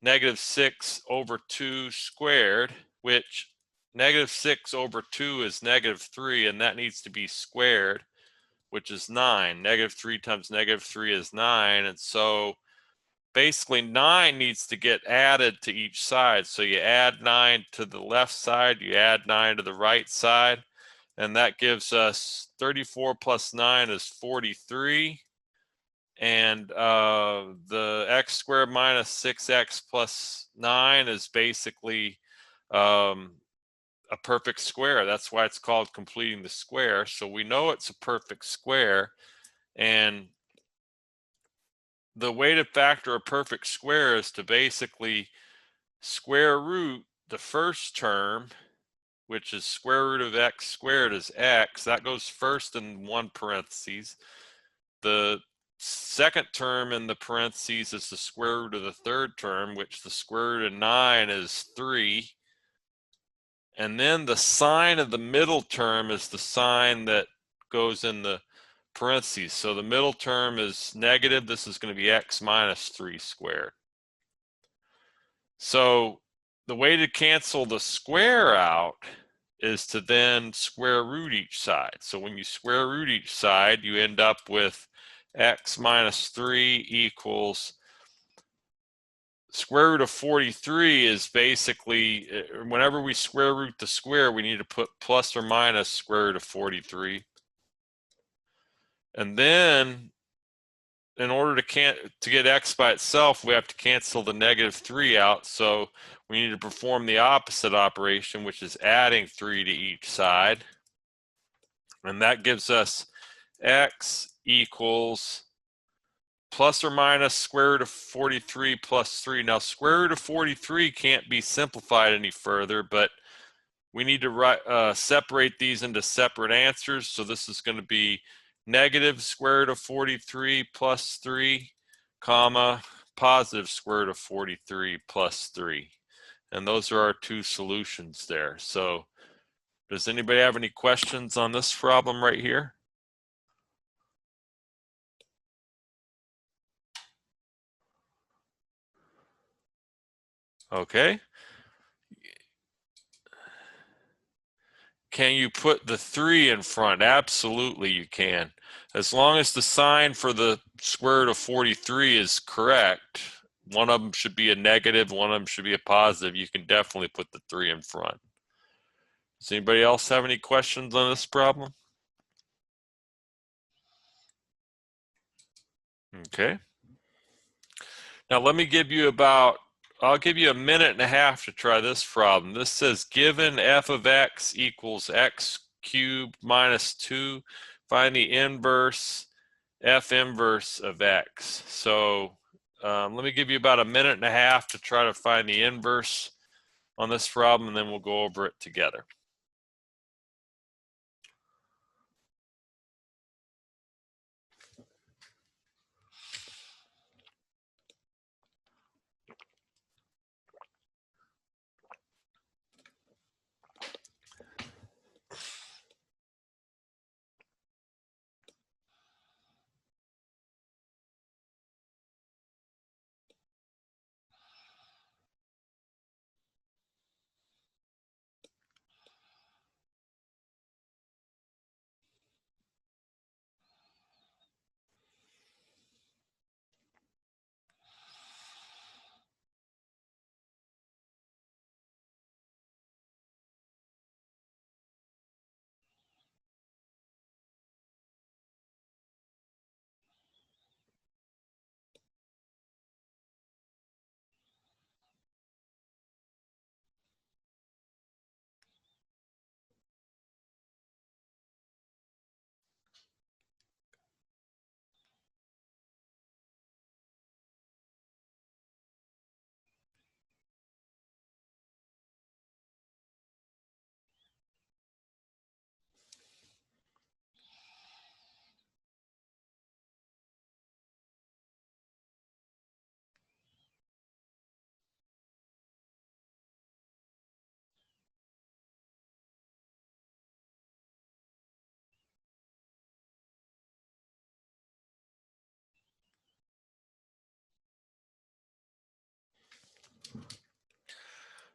negative 6 over 2 squared, which negative 6 over 2 is negative 3, and that needs to be squared, which is 9. Negative 3 times negative 3 is 9, and so basically 9 needs to get added to each side. So you add 9 to the left side, you add 9 to the right side, and that gives us 34 plus 9 is 43. And the x squared minus 6x plus 9 is basically a perfect square. That's why it's called completing the square. So we know it's a perfect square. And the way to factor a perfect square is to basically square root the first term, which is square root of x squared is x. That goes first in one parentheses. The second term in the parentheses is the square root of the third term, which the square root of 9 is 3. And then the sign of the middle term is the sign that goes in the parentheses. So the middle term is negative. This is going to be x minus 3 squared. So the way to cancel the square out is to then square root each side. So when you square root each side, you end up with x minus 3 equals square root of 43 is basically, whenever we square root the square, we need to put plus or minus square root of 43. And then in order to get x by itself, we have to cancel the negative 3 out. So we need to perform the opposite operation, which is adding 3 to each side. And that gives us x equals plus or minus square root of 43 plus 3. Now, square root of 43 can't be simplified any further, but we need to separate these into separate answers. So this is going to be negative square root of 43 plus 3, comma, positive square root of 43 plus 3. And those are our two solutions there. So does anybody have any questions on this problem right here? Okay. Can you put the 3 in front? Absolutely you can. As long as the sign for the square root of 43 is correct, one of them should be a negative, one of them should be a positive, you can definitely put the 3 in front. Does anybody else have any questions on this problem? Okay. Now let me give you I'll give you a minute and a half to try this problem. This says given f of x equals x cubed minus 2, find the inverse f inverse of x. So let me give you about a minute and a half to try to find the inverse on this problem, and then we'll go over it together.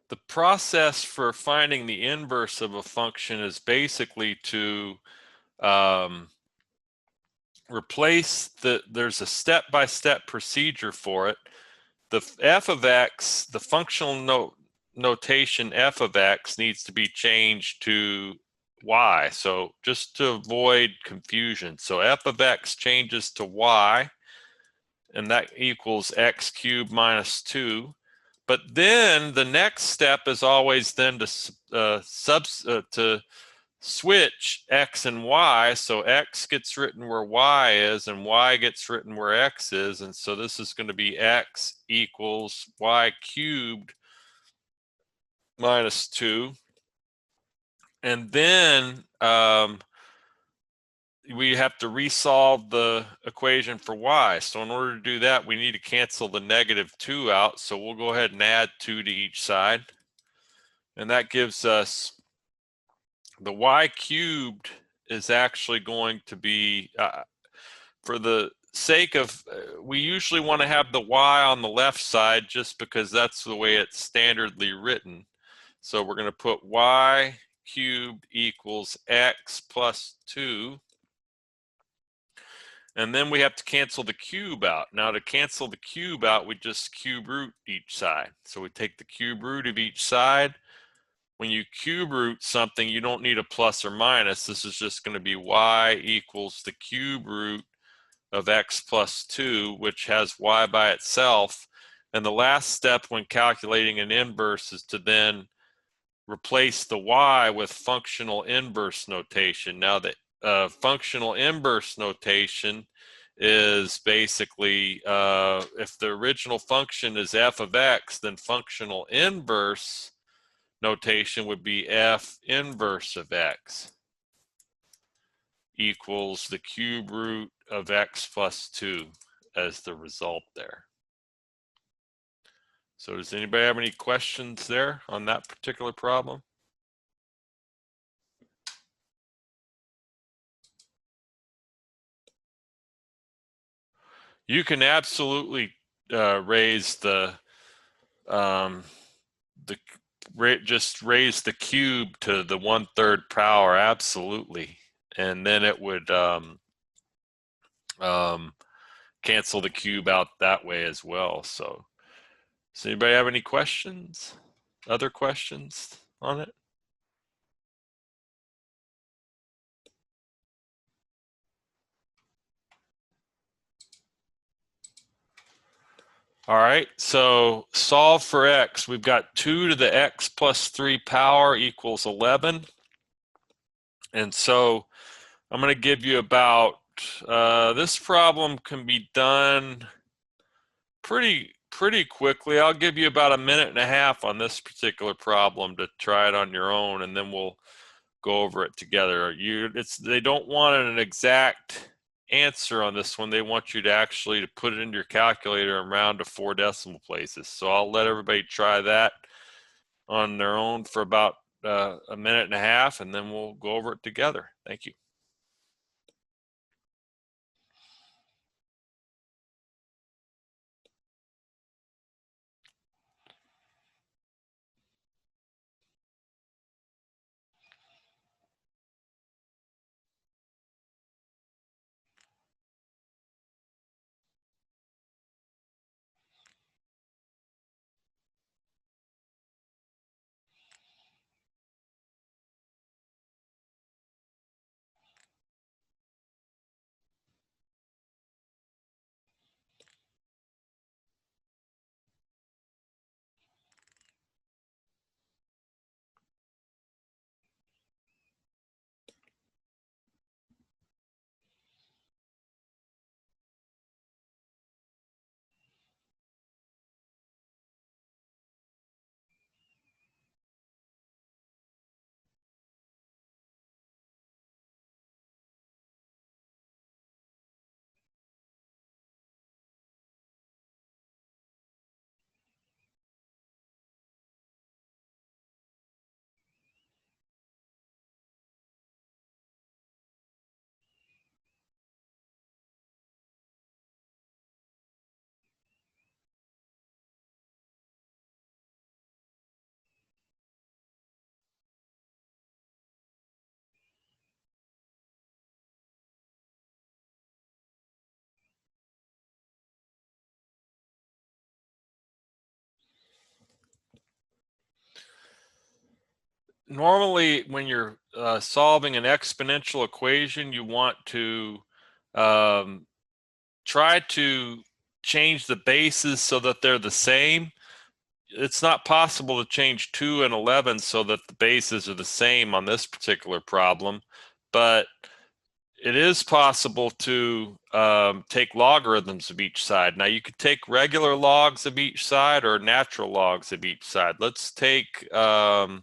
the process for finding the inverse of a function is basically to replace there's a step-by-step procedure for it. The f of x, the functional notation f of x needs to be changed to y. So just to avoid confusion, so f of x changes to y, and that equals x cubed minus 2. But then the next step is always then to switch x and y, so x gets written where y is and y gets written where x is, and so this is going to be x equals y cubed minus 2. And then we have to resolve the equation for y. So in order to do that, we need to cancel the -2 out, so we'll go ahead and add 2 to each side, and that gives us the y cubed is actually going to be, for the sake of, we usually want to have the y on the left side just because that's the way it's standardly written. So we're going to put y cubed equals x plus 2. And then we have to cancel the cube out. Now to cancel the cube out, we just cube root each side. So we take the cube root of each side. When you cube root something, you don't need a plus or minus. This is just going to be y equals the cube root of x plus 2, which has y by itself. And the last step when calculating an inverse is to then replace the y with functional inverse notation. Now the functional inverse notation is basically, if the original function is f of x, then functional inverse notation would be f inverse of x equals the cube root of x plus 2 as the result there. So does anybody have any questions there on that particular problem? You can absolutely raise just raise the cube to the 1/3 power, absolutely, and then it would cancel the cube out that way as well. So does anybody have any questions? Other questions on it? All right, so solve for x. We've got 2 to the x plus 3 power equals 11. And so I'm going to give you about, this problem can be done pretty quickly. I'll give you about 1.5 minutes on this particular problem to try it on your own, and then we'll go over it together. They don't want an exact answer on this one. They want you to actually to put it into your calculator and round to 4 decimal places. So I'll let everybody try that on their own for about 1.5 minutes, and then we'll go over it together. Thank you. normally when you're solving an exponential equation, you want to try to change the bases so that they're the same. It's not possible to change 2 and 11 so that the bases are the same on this particular problem, but it is possible to take logarithms of each side. Now you could take regular logs of each side or natural logs of each side. Let's take, I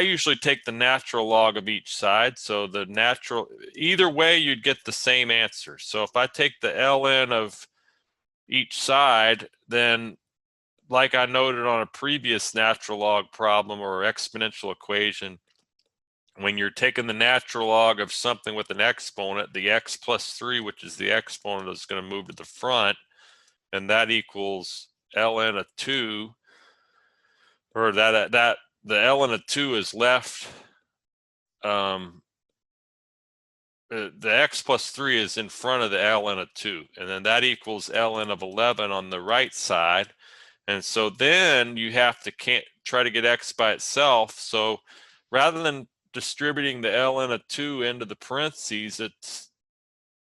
usually take the natural log of each side. So the natural, either way you'd get the same answer. So if I take the ln of each side, then like I noted on a previous natural log problem or exponential equation, when you're taking the natural log of something with an exponent, the x plus 3, which is the exponent, is going to move to the front, and that equals ln of 2, or that the ln of 2 is left. The x plus 3 is in front of the ln of 2, and then that equals ln of 11 on the right side. And so then you have to try to get x by itself. So rather than distributing the ln of 2 into the parentheses, it's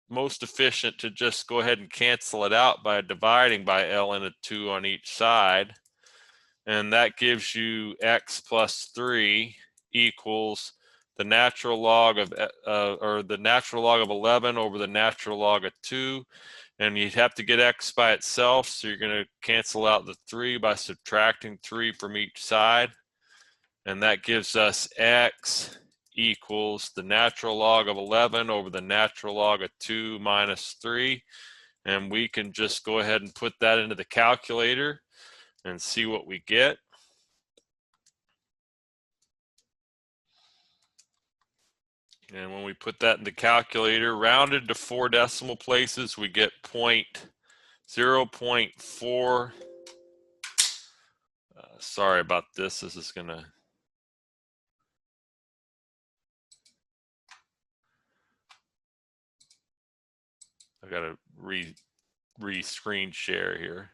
most efficient to just go ahead and cancel it out by dividing by ln of 2 on each side. And that gives you x plus 3 equals the natural log of, or the natural log of 11 over the natural log of 2. And you'd have to get x by itself, so you're going to cancel out the 3 by subtracting 3 from each side. And that gives us x equals the natural log of 11 over the natural log of 2 minus 3. And we can just go ahead and put that into the calculator and see what we get. And when we put that in the calculator, rounded to 4 decimal places, we get 0.4. Sorry about this. This is going to... I got to re-screen share here.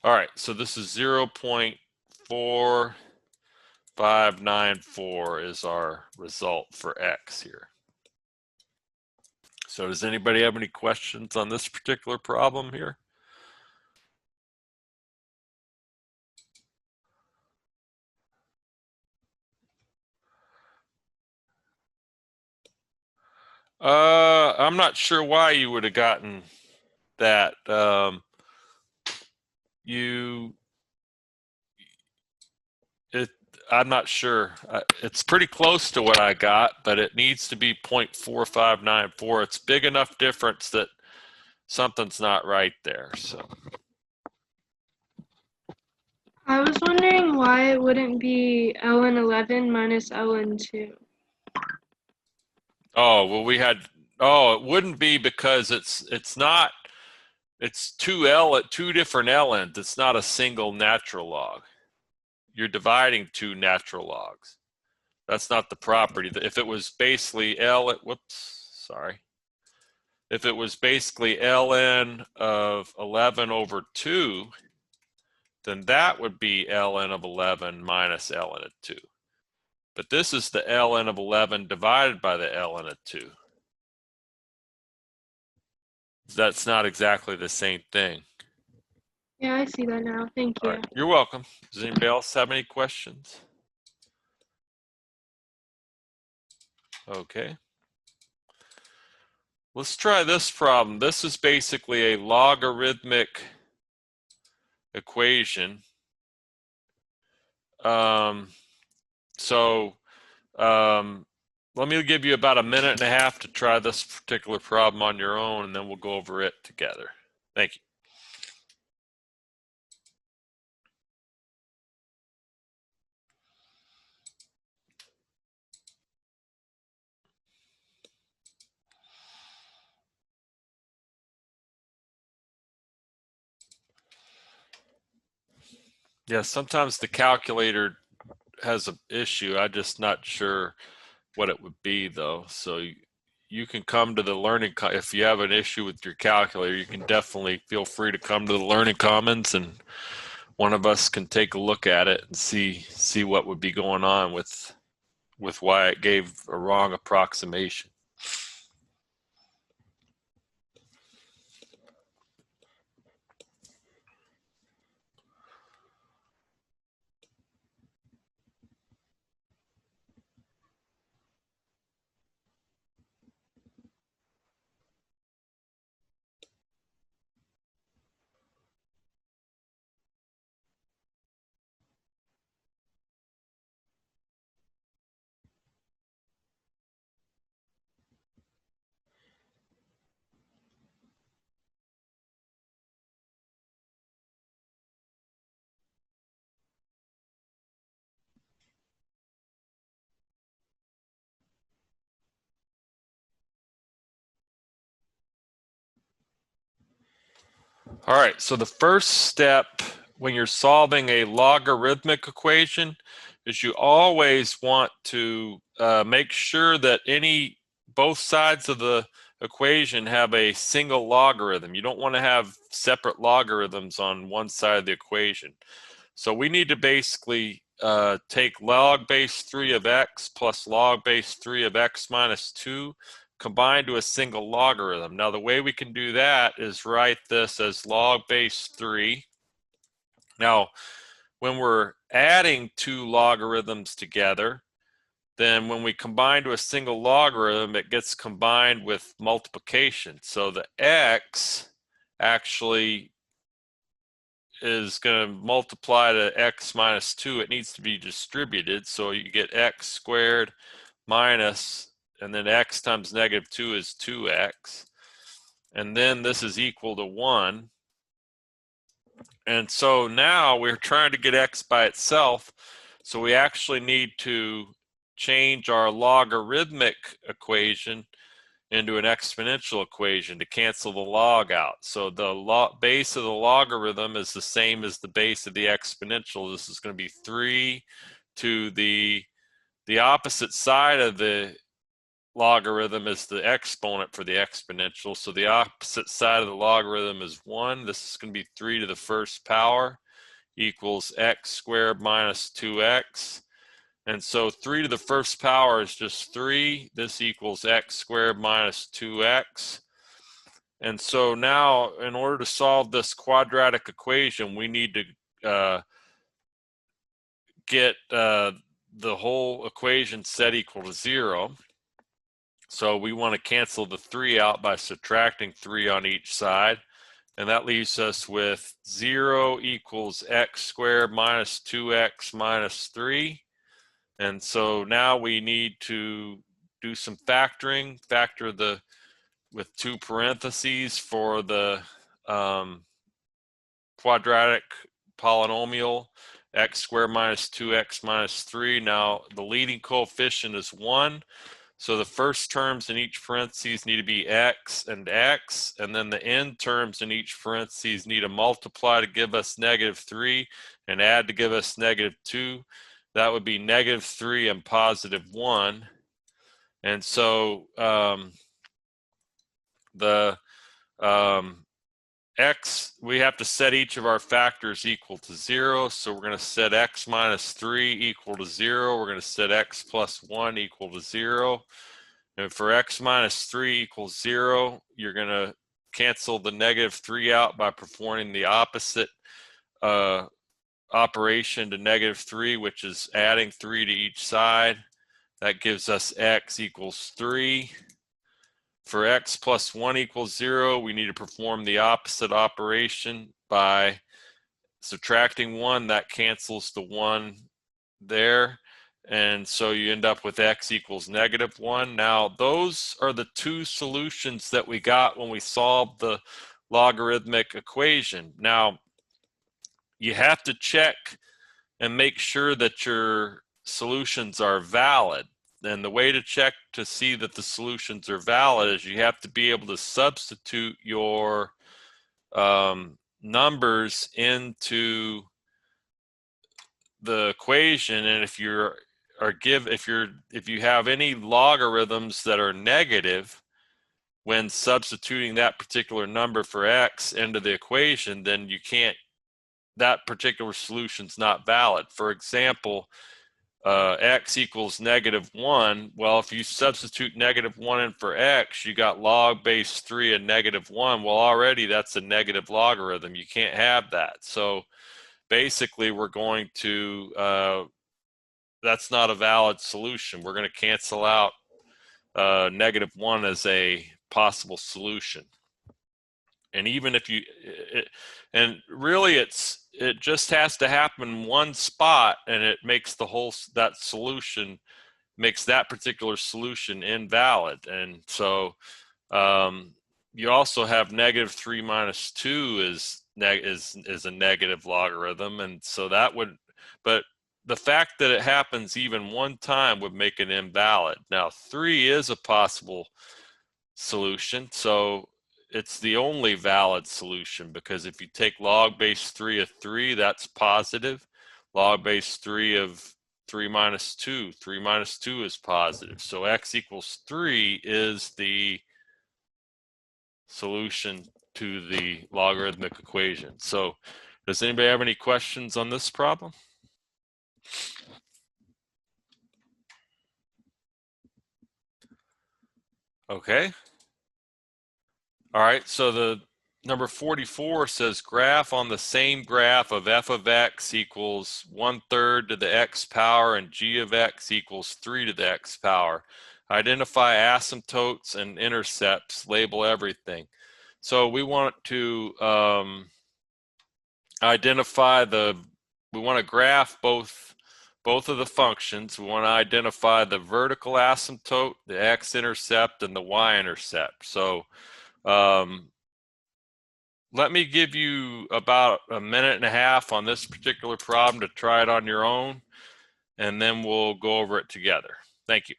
All right, so this is 0.4594 is our result for x here. So does anybody have any questions on this particular problem here? I'm not sure why you would have gotten that. I'm not sure. It's pretty close to what I got, but it needs to be 0.4594. It's big enough difference that something's not right there. So I was wondering why it wouldn't be ln 11 minus ln 2. Oh, well, it wouldn't be because it's two different ln's. It's not a single natural log. You're dividing two natural logs. That's not the property. If it was basically if it was basically ln of 11 over 2, then that would be ln of 11 minus ln of 2. But this is the ln of 11 divided by the ln of 2. That's not exactly the same thing. Yeah, I see that now. Thank you. All right, you're welcome. Does anybody else have any questions? Okay. Let's try this problem. This is basically a logarithmic equation. Let me give you about a minute and a half to try this particular problem on your own, and then we'll go over it together. Thank you. Yeah, sometimes the calculator has an issue. I'm just not sure what it would be, though. So you can come to the learning, if you have an issue with your calculator, you can definitely feel free to come to the Learning Commons and one of us can take a look at it and see what would be going on with why it gave a wrong approximation. All right, so the first step when you're solving a logarithmic equation is you always want to make sure that both sides of the equation have a single logarithm. You don't want to have separate logarithms on one side of the equation. So we need to basically take log base 3 of x plus log base 3 of x minus 2 combined to a single logarithm. Now the way we can do that is write this as log base 3. Now when we're adding two logarithms together, then when we combine to a single logarithm, it gets combined with multiplication. So the x actually is going to multiply to x minus 2. It needs to be distributed, so you get x squared minus, and then x times negative 2 is 2x, and then this is equal to 1. And so now we're trying to get x by itself, so we actually need to change our logarithmic equation into an exponential equation to cancel the log out. So the base of the logarithm is the same as the base of the exponential. This is going to be 3 to the opposite side of the logarithm is the exponent for the exponential. So the opposite side of the logarithm is 1. This is going to be 3 to the first power equals x squared minus 2x. And so 3 to the first power is just 3. This equals x squared minus 2x. And so now, in order to solve this quadratic equation, we need to get the whole equation set equal to 0. So we want to cancel the 3 out by subtracting 3 on each side. And that leaves us with 0 equals x squared minus 2x minus 3. And so now we need to do some factoring, factor with 2 parentheses for the quadratic polynomial, x squared minus 2x minus 3. Now the leading coefficient is 1. So the first terms in each parentheses need to be x, and then the end terms in each parentheses need to multiply to give us negative 3 and add to give us negative 2. That would be negative 3 and positive 1. And so the x, we have to set each of our factors equal to 0. So we're going to set x minus 3 equal to 0. We're going to set x plus 1 equal to 0. And for x minus 3 equals 0, you're going to cancel the negative 3 out by performing the opposite operation to negative 3, which is adding 3 to each side. That gives us x equals 3. For x plus 1 equals 0, we need to perform the opposite operation by subtracting 1. That cancels the 1 there. And so you end up with x equals negative 1. Now, those are the two solutions that we got when we solved the logarithmic equation. Now, you have to check and make sure that your solutions are valid. And the way to check to see that the solutions are valid is you have to be able to substitute your numbers into the equation. And if you have any logarithms that are negative when substituting that particular number for x into the equation, then you can't that particular solution's not valid. For example, x equals -1. Well, if you substitute -1 in for x, you got log base 3 and -1. Well, already that's a negative logarithm. You can't have that. So basically, we're going to, that's not a valid solution. We're going to cancel out -1 as a possible solution. And even if you, and really it just has to happen in one spot, and it makes the whole, that solution, makes that particular solution invalid. And so you also have -3 minus 2 is a negative logarithm. And so that would, but the fact that it happens even one time would make it invalid. Now 3 is a possible solution, so it's the only valid solution, because if you take log base 3 of 3, that's positive. Log base 3 of 3 minus 2, 3 minus 2 is positive. So x equals 3 is the solution to the logarithmic equation. So does anybody have any questions on this problem? Okay. All right, so the number 44 says graph on the same graph of f of x equals 1/3 to the x power and g of x equals 3 to the x power. Identify asymptotes and intercepts, label everything. So we want to identify we want to graph both of the functions. We want to identify the vertical asymptote, the x-intercept, and the y-intercept. So let me give you about a minute and a half on this particular problem to try it on your own, and then we'll go over it together. Thank you.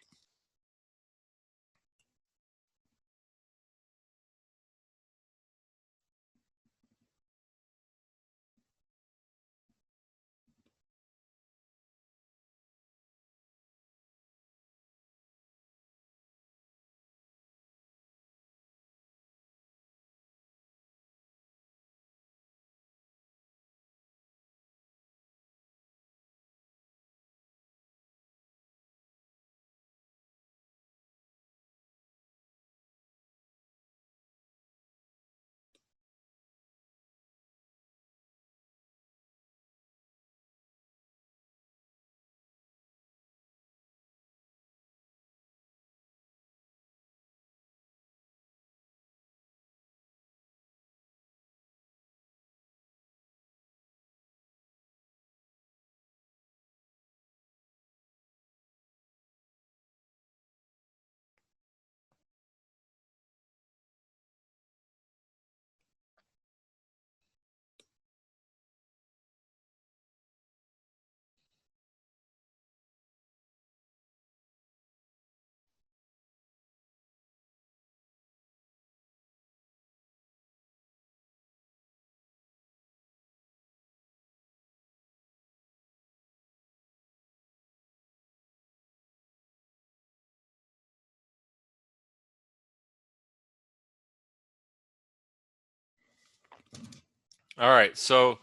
All right, so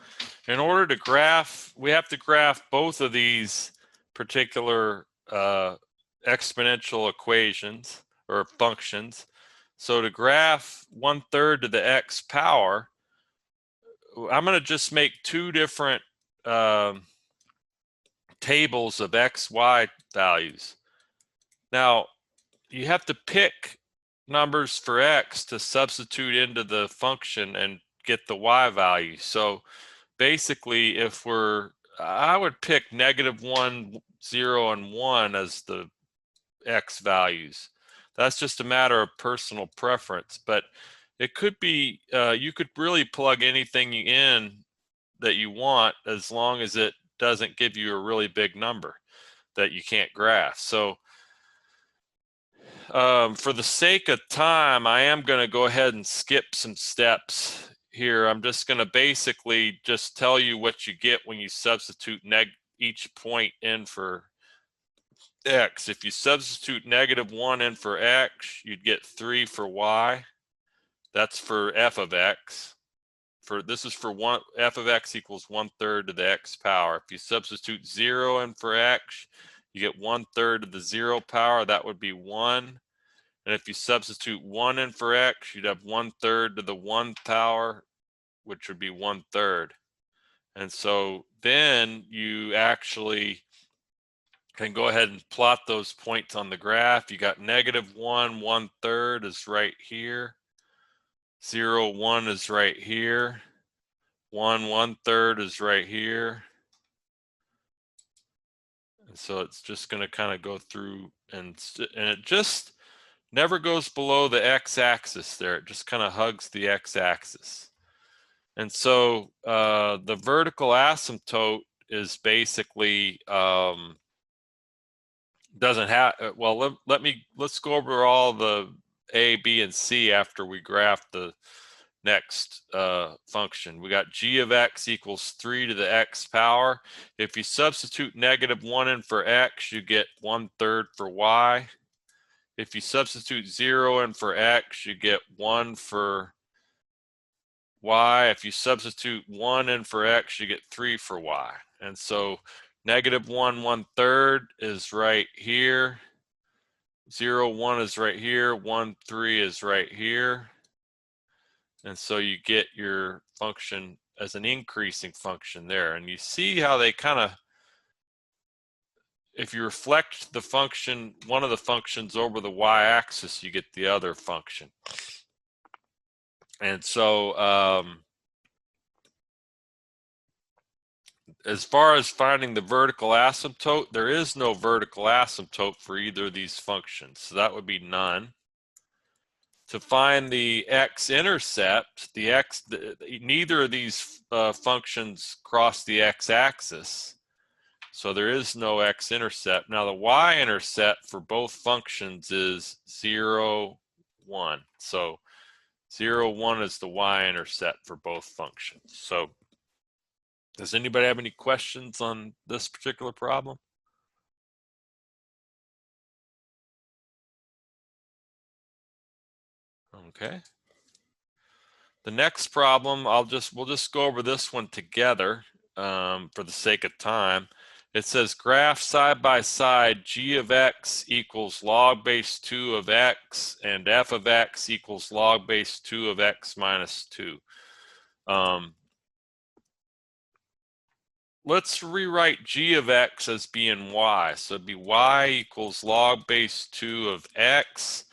in order to graph, we have to graph both of these particular exponential equations or functions. So to graph 1/3 to the x power, I'm going to just make two different tables of x, y values. Now, you have to pick numbers for x to substitute into the function and get the y value. So basically, if I would pick -1, 0, and 1 as the x values. That's just a matter of personal preference, but it could be, you could really plug anything in that you want, as long as it doesn't give you a really big number that you can't graph. So for the sake of time, I am going to go ahead and skip some steps here. I'm just going to basically just tell you what you get when you substitute each point in for x. If you substitute -1 in for x, you'd get 3 for y. That's for f of x. this is for one, f of x equals 1/3 to the x power. If you substitute 0 in for x, you get 1/3 to the 0 power. That would be 1. And if you substitute 1 in for x, you'd have 1/3 to the 1 power, which would be 1/3. And so then you actually can go ahead and plot those points on the graph. You got -1, 1/3 is right here. 0, 1 is right here. 1, 1/3 is right here. And so it's just going to kind of go through, and it just never goes below the x-axis there. It just kind of hugs the x-axis. And so the vertical asymptote is basically doesn't have, well, let's go over all the a, b, and c after we graph the next function. We got g of x equals 3 to the x power. If you substitute -1 in for x, you get 1/3 for y. If you substitute 0 in for x, you get 1 for y. If you substitute 1 in for x, you get 3 for y. And so -1, 1/3 is right here. 0, 1 is right here. 1, 3 is right here. And so you get your function as an increasing function there. And you see how they kind of, if you reflect the function, one of the functions over the y-axis, you get the other function. And so as far as finding the vertical asymptote, there is no vertical asymptote for either of these functions. So that would be none. To find the x-intercept, neither of these functions cross the x-axis. So there is no x-intercept. Now the y-intercept for both functions is 0, 1. So 0, 1 is the y-intercept for both functions. So does anybody have any questions on this particular problem? Okay. The next problem, we'll just go over this one together for the sake of time. It says graph side by side g of x equals log base 2 of x and f of x equals log base 2 of x minus 2. Let's rewrite g of x as being y. So it'd be y equals log base 2 of x.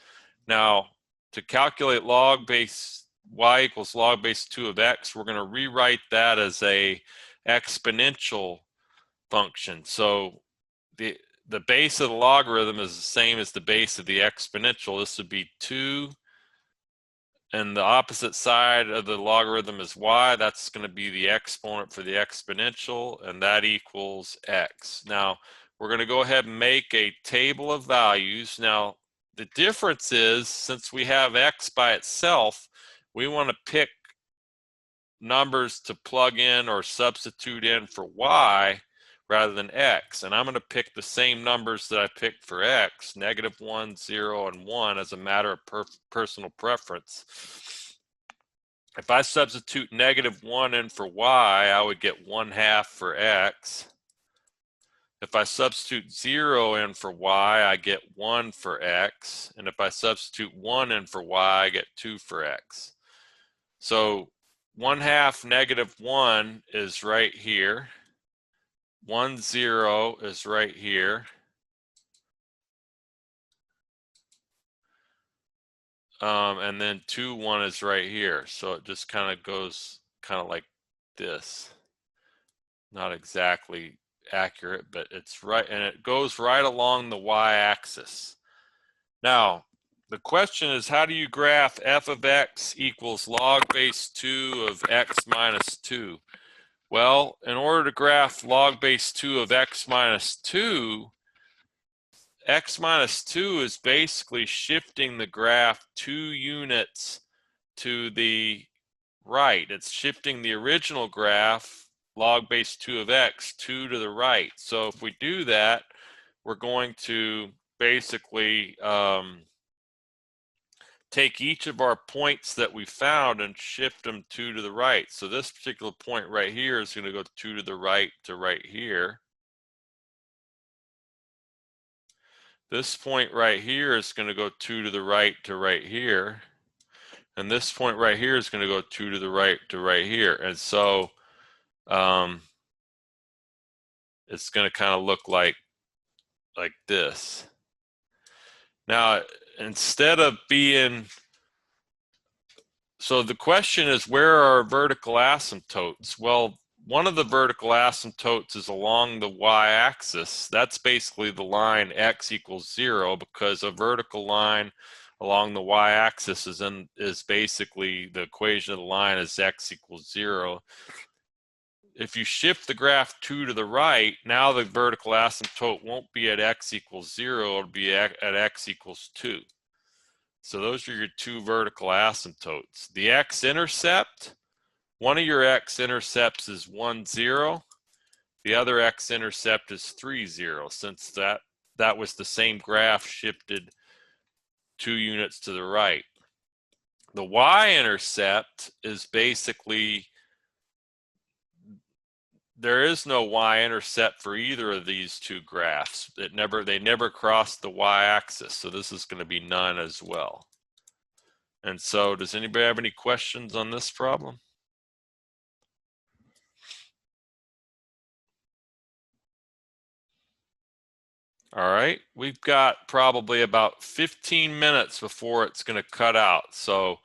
Now, to calculate log base y equals log base 2 of x, we're going to rewrite that as a exponential function. So the base of the logarithm is the same as the base of the exponential. This would be 2, and the opposite side of the logarithm is y. That's going to be the exponent for the exponential, and that equals x. Now, we're going to go ahead and make a table of values. Now, the difference is, since we have x by itself, we want to pick numbers to plug in or substitute in for y rather than x. And I'm going to pick the same numbers that I picked for x, -1, 0, and 1, as a matter of personal preference. If I substitute -1 in for y, I would get 1/2 for x. If I substitute 0 in for y, I get 1 for x. And if I substitute 1 in for y, I get 2 for x. So 1/2 -1 is right here. 1, 0 is right here. And then 2, 1 is right here. So it just kind of goes kind of like this. Not exactly accurate, but it's right, and it goes right along the y-axis. Now, the question is, how do you graph f of x equals log base 2 of x minus 2? Well, in order to graph log base 2 of x minus 2, x minus 2 is basically shifting the graph 2 units to the right. It's shifting the original graph, log base 2 of x, 2 to the right. So if we do that, we're going to basically take each of our points that we found and shift them 2 to the right. So this particular point right here is going to go 2 to the right to right here. This point right here is going to go 2 to the right to right here. And this point right here is going to go 2 to the right to right here. And so it's going to kind of look like this. Now, instead of being, so the question is, where are vertical asymptotes? Well, one of the vertical asymptotes is along the y-axis. That's basically the line x equals 0, because a vertical line along the y-axis is basically the equation of the line is x equals 0. If you shift the graph 2 to the right, now the vertical asymptote won't be at x equals 0, it'll be at x equals 2. So those are your two vertical asymptotes. The x-intercept, one of your x-intercepts is 1, 0. The other x-intercept is 3, 0, since that was the same graph shifted 2 units to the right. The y-intercept is basically, there is no y-intercept for either of these two graphs. They never crossed the y-axis, so this is going to be none as well. And so, does anybody have any questions on this problem? All right, we've got probably about 15 minutes before it's going to cut out. So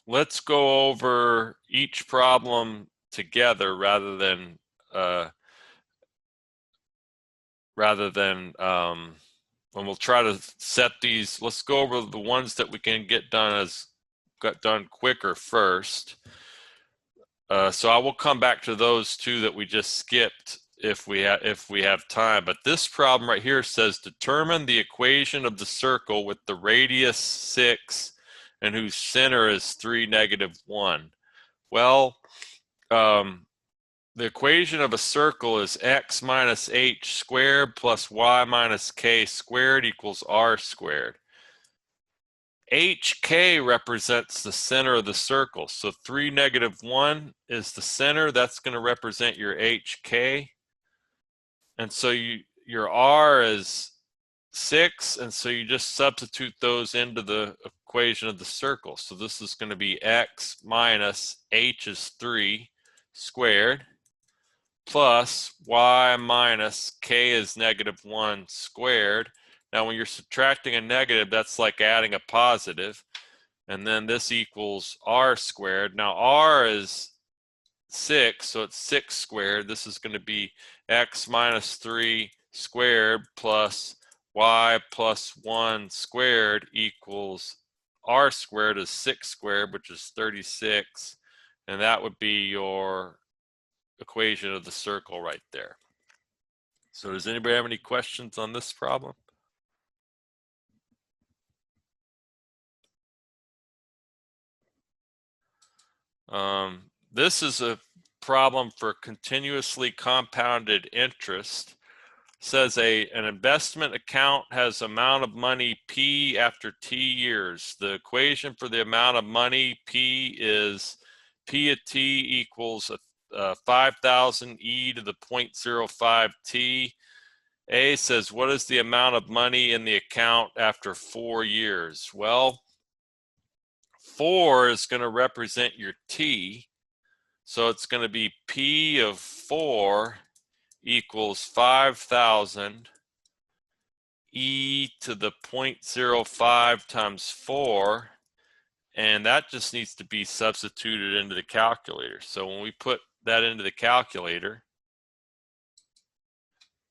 let's go over each problem together rather than when we'll try to set these. Let's go over the ones that we can get done quicker first. So I will come back to those two that we just skipped if we have time. But this problem right here says determine the equation of the circle with the radius 6 and whose center is 3, -1. Well, the equation of a circle is x minus h squared plus y minus k squared equals r squared. HK represents the center of the circle. So 3, -1 is the center. That's going to represent your HK. And so your R is 6. And so you just substitute those into the equation of the circle. So this is going to be x minus h is 3 squared plus y minus k is -1 squared. Now, when you're subtracting a negative, that's like adding a positive. And then this equals r squared. Now, r is 6, so it's 6 squared. This is going to be x minus 3 squared plus y plus 1 squared equals r squared is 6 squared, which is 36. And that would be your equation of the circle right there. So does anybody have any questions on this problem? This is a problem for continuously compounded interest. It says an investment account has amount of money P after T years. The equation for the amount of money P is P of T equals 5,000 e to the 0.05 T. A says, what is the amount of money in the account after 4 years? Well, 4 is going to represent your T. So it's going to be P of 4 equals 5,000 e to the 0.05 times 4. And that just needs to be substituted into the calculator. So when we put that into the calculator,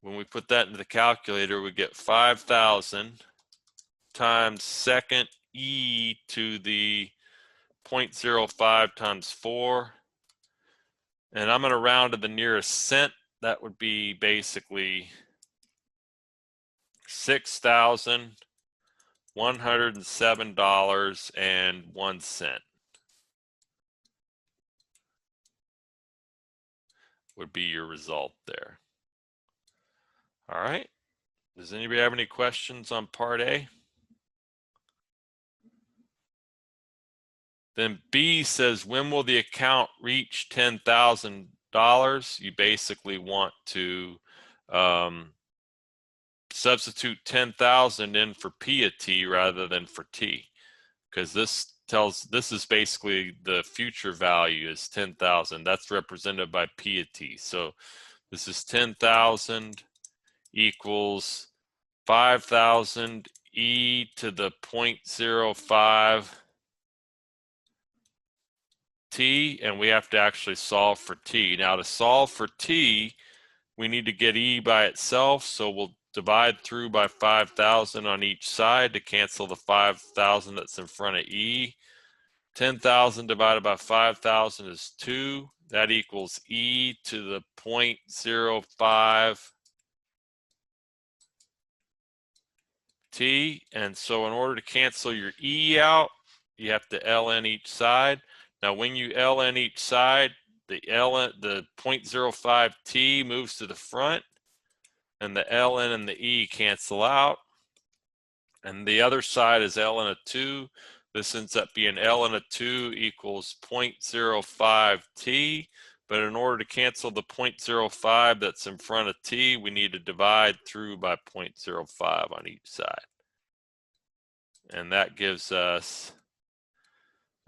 we get 5,000 times second e to the 0.05 times 4. And I'm going to round to the nearest cent. That would be basically 6,107.01 would be your result there. All right. Does anybody have any questions on part A? Then B says, when will the account reach $10,000? You basically want to substitute 10,000 in for P of T rather than for T, because this is basically the future value is 10,000. That's represented by P of T. So this is 10,000 equals 5,000 e to the 0.05 t, and we have to actually solve for t. Now to solve for t, we need to get e by itself, so we'll divide through by 5,000 on each side to cancel the 5,000 that's in front of e. 10,000 divided by 5,000 is 2. That equals e to the 0.05 t. And so in order to cancel your e out, you have to ln each side. Now when you ln each side, the 0.05 t moves to the front, and the ln and the e cancel out. And the other side is ln of 2. This ends up being ln of 2 equals 0.05 t. But in order to cancel the 0.05 that's in front of t, we need to divide through by 0.05 on each side. And that gives us,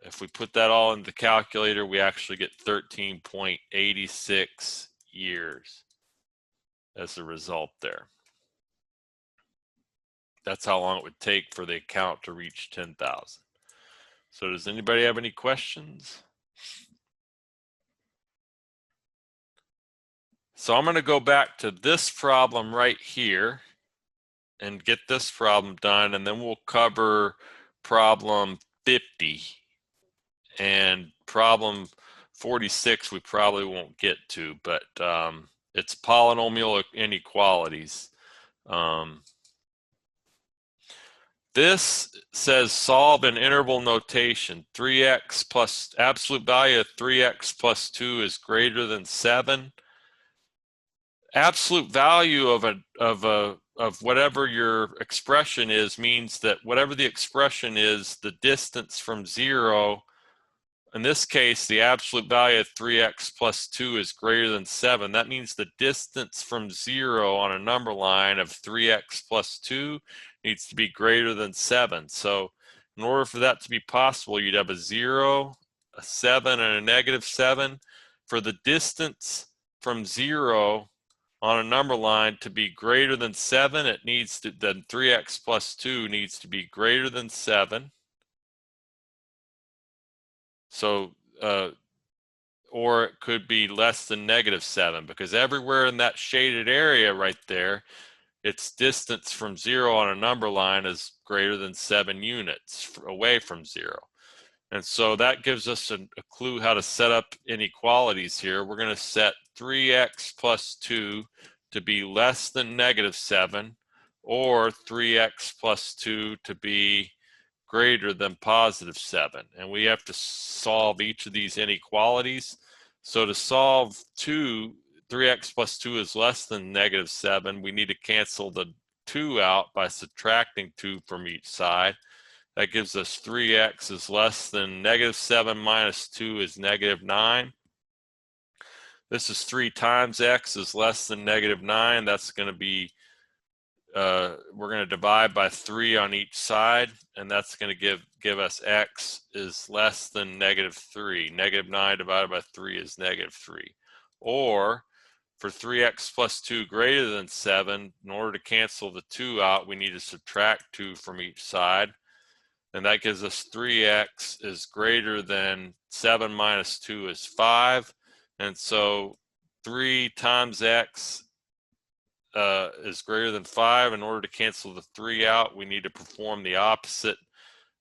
if we put that all into the calculator, we actually get 13.86 years as a result there. That's how long it would take for the account to reach 10,000. So does anybody have any questions? So I'm going to go back to this problem right here and get this problem done, and then we'll cover problem 50. And problem 46 we probably won't get to, but it's polynomial inequalities. This says solve in interval notation. 3x plus absolute value of 3x plus 2 is greater than 7. Absolute value of whatever your expression is means that whatever the expression is, the distance from 0, in this case, the absolute value of 3x plus 2 is greater than 7. That means the distance from 0 on a number line of 3x plus 2 needs to be greater than 7. So in order for that to be possible, you'd have a 0, a 7, and a negative 7. For the distance from 0 on a number line to be greater than 7, it needs to, then 3x plus 2 needs to be greater than 7. So, or it could be less than negative 7, because everywhere in that shaded area right there, its distance from 0 on a number line is greater than 7 units away from 0. And so that gives us a clue how to set up inequalities here. We're going to set 3x plus 2 to be less than negative 7, or 3x plus 2 to be greater than positive 7. And we have to solve each of these inequalities. So to solve 3x plus 2 is less than negative 7, we need to cancel the 2 out by subtracting 2 from each side. That gives us 3x is less than negative 7 minus 2 is negative 9. This is 3 times x is less than negative 9. That's going to be, we're going to divide by 3 on each side, and that's going to give us x is less than negative 3. Negative 9 divided by 3 is negative 3. Or for 3x plus 2 greater than 7, in order to cancel the 2 out, we need to subtract 2 from each side. And that gives us 3x is greater than 7 minus 2 is 5. And so 3 times x is greater than 5. In order to cancel the 3 out, we need to perform the opposite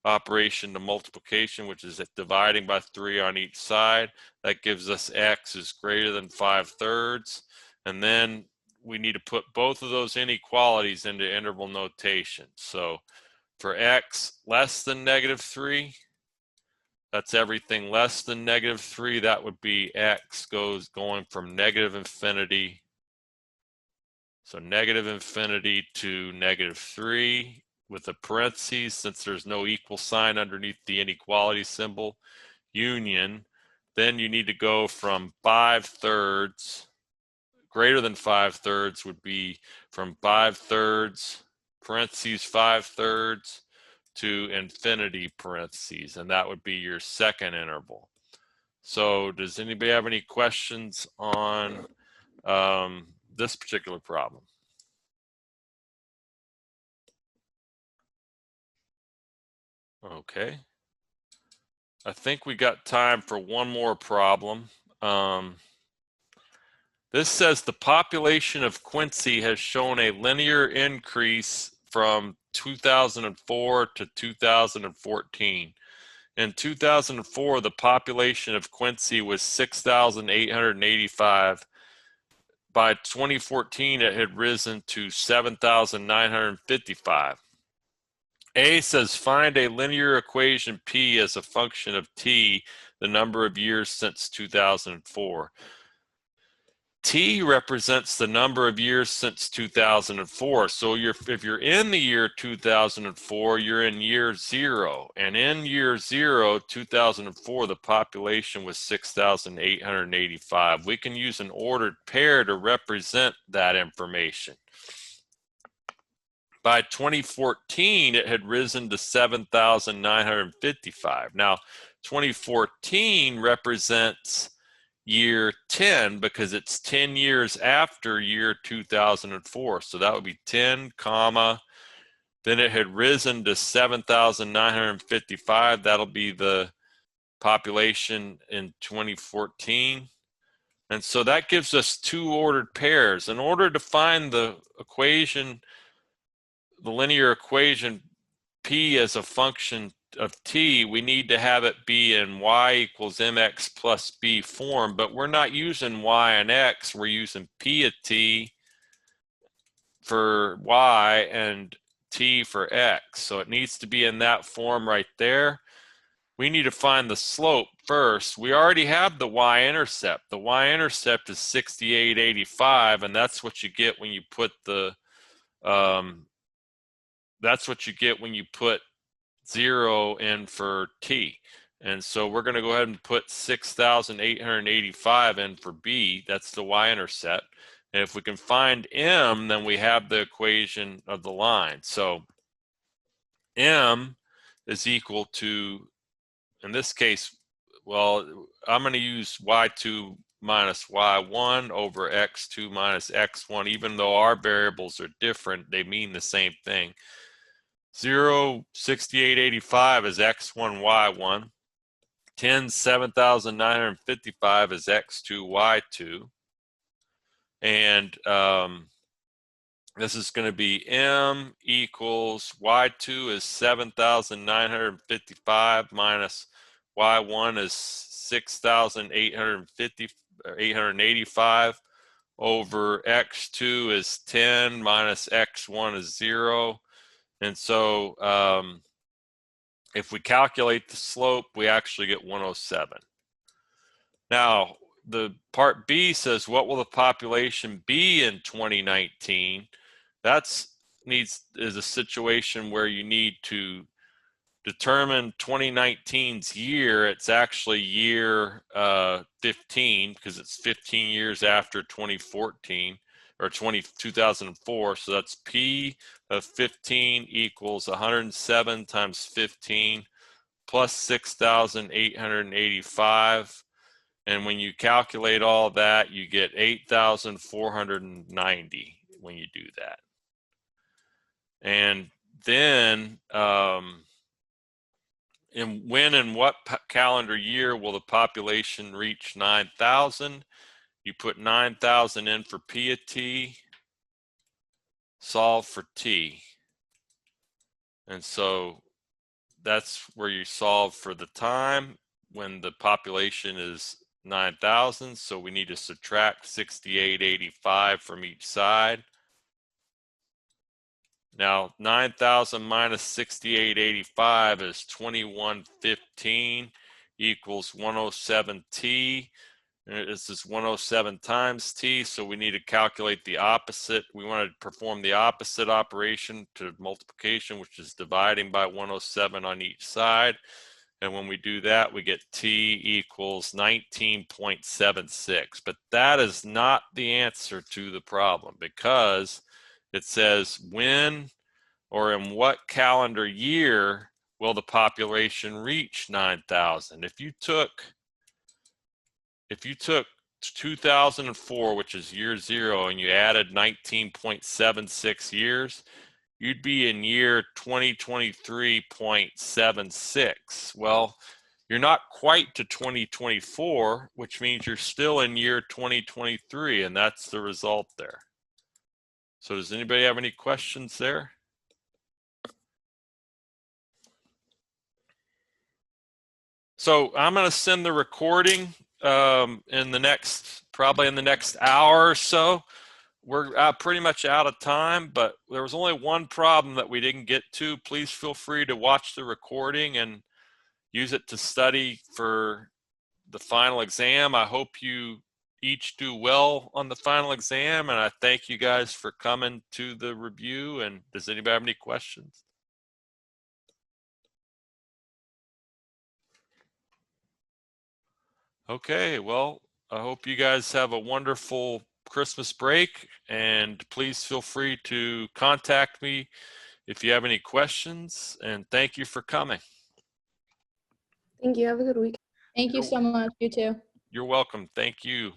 operation to multiplication, which is dividing by 3 on each side. That gives us x is greater than 5/3. And then we need to put both of those inequalities into interval notation. So for x less than negative 3, that's everything less than negative 3. That would be x going from negative infinity. So negative infinity to negative 3. with a parentheses since there's no equal sign underneath the inequality symbol, union. Then you need to go from 5/3, greater than 5/3 would be from 5/3, parentheses 5/3 to infinity parentheses, and that would be your second interval. So does anybody have any questions on this particular problem? Okay. I think we got time for one more problem. This says the population of Quincy has shown a linear increase from 2004 to 2014. In 2004, the population of Quincy was 6,885. By 2014, it had risen to 7,955. A says find a linear equation P as a function of T, the number of years since 2004. T represents the number of years since 2004. So if you're in the year 2004, you're in year 0. And in year 0, 2004, the population was 6,885. We can use an ordered pair to represent that information. By 2014, it had risen to 7,955. Now, 2014 represents year 10 because it's 10 years after year 2004. So that would be 10, comma, then it had risen to 7,955. That'll be the population in 2014. And so that gives us two ordered pairs. In order to find the equation, the linear equation P as a function of T, we need to have it be in y equals mx plus b form, but we're not using y and x, we're using P of T for y and T for x. So it needs to be in that form right there. We need to find the slope first. We already have the y-intercept. The y-intercept is 6885, and that's what you get when you put the that's what you get when you put 0 in for T. And so we're going to go ahead and put 6,885 in for B. That's the y-intercept. And if we can find M, then we have the equation of the line. So M is equal to, in this case, well, I'm going to use y2 minus y1 over x2 minus x1. Even though our variables are different, they mean the same thing. 0, 6885 is x1, y1. 10, 7,955 is x2, y2. And this is going to be m equals y2 is 7,955 minus y1 is 6,885 over x2 is 10 minus x1 is 0. And so if we calculate the slope, we actually get 107. Now, the part B says, what will the population be in 2019? That's is a situation where you need to determine 2019's year. It's actually year 15 because it's 15 years after 2014 or 2004. So that's P of 15 equals 107 times 15 plus 6,885. And when you calculate all that, you get 8,490 when you do that. And then when and what calendar year will the population reach 9,000? You put 9,000 in for P of T, solve for T. And so that's where you solve for the time when the population is 9,000. So we need to subtract 6885 from each side. Now 9,000 minus 6885 is 2115 equals 107T. This is 107 times t, so we need to calculate the opposite. We want to perform the opposite operation to multiplication, which is dividing by 107 on each side. And when we do that, we get t equals 19.76. But that is not the answer to the problem, because it says when or in what calendar year will the population reach 9,000? If you took 2004, which is year 0, and you added 19.76 years, you'd be in year 2023.76. Well, you're not quite to 2024, which means you're still in year 2023, and that's the result there. So does anybody have any questions there? So I'm going to send the recording probably in the next hour or so. We're pretty much out of time, but there was only one problem that we didn't get to. Please feel free to watch the recording and use it to study for the final exam. I hope you each do well on the final exam, and I thank you guys for coming to the review. And does anybody have any questions? Okay, well, I hope you guys have a wonderful Christmas break, and please feel free to contact me if you have any questions, and thank you for coming. Thank you. Have a good week. Thank you so much. You too. You're welcome. Thank you.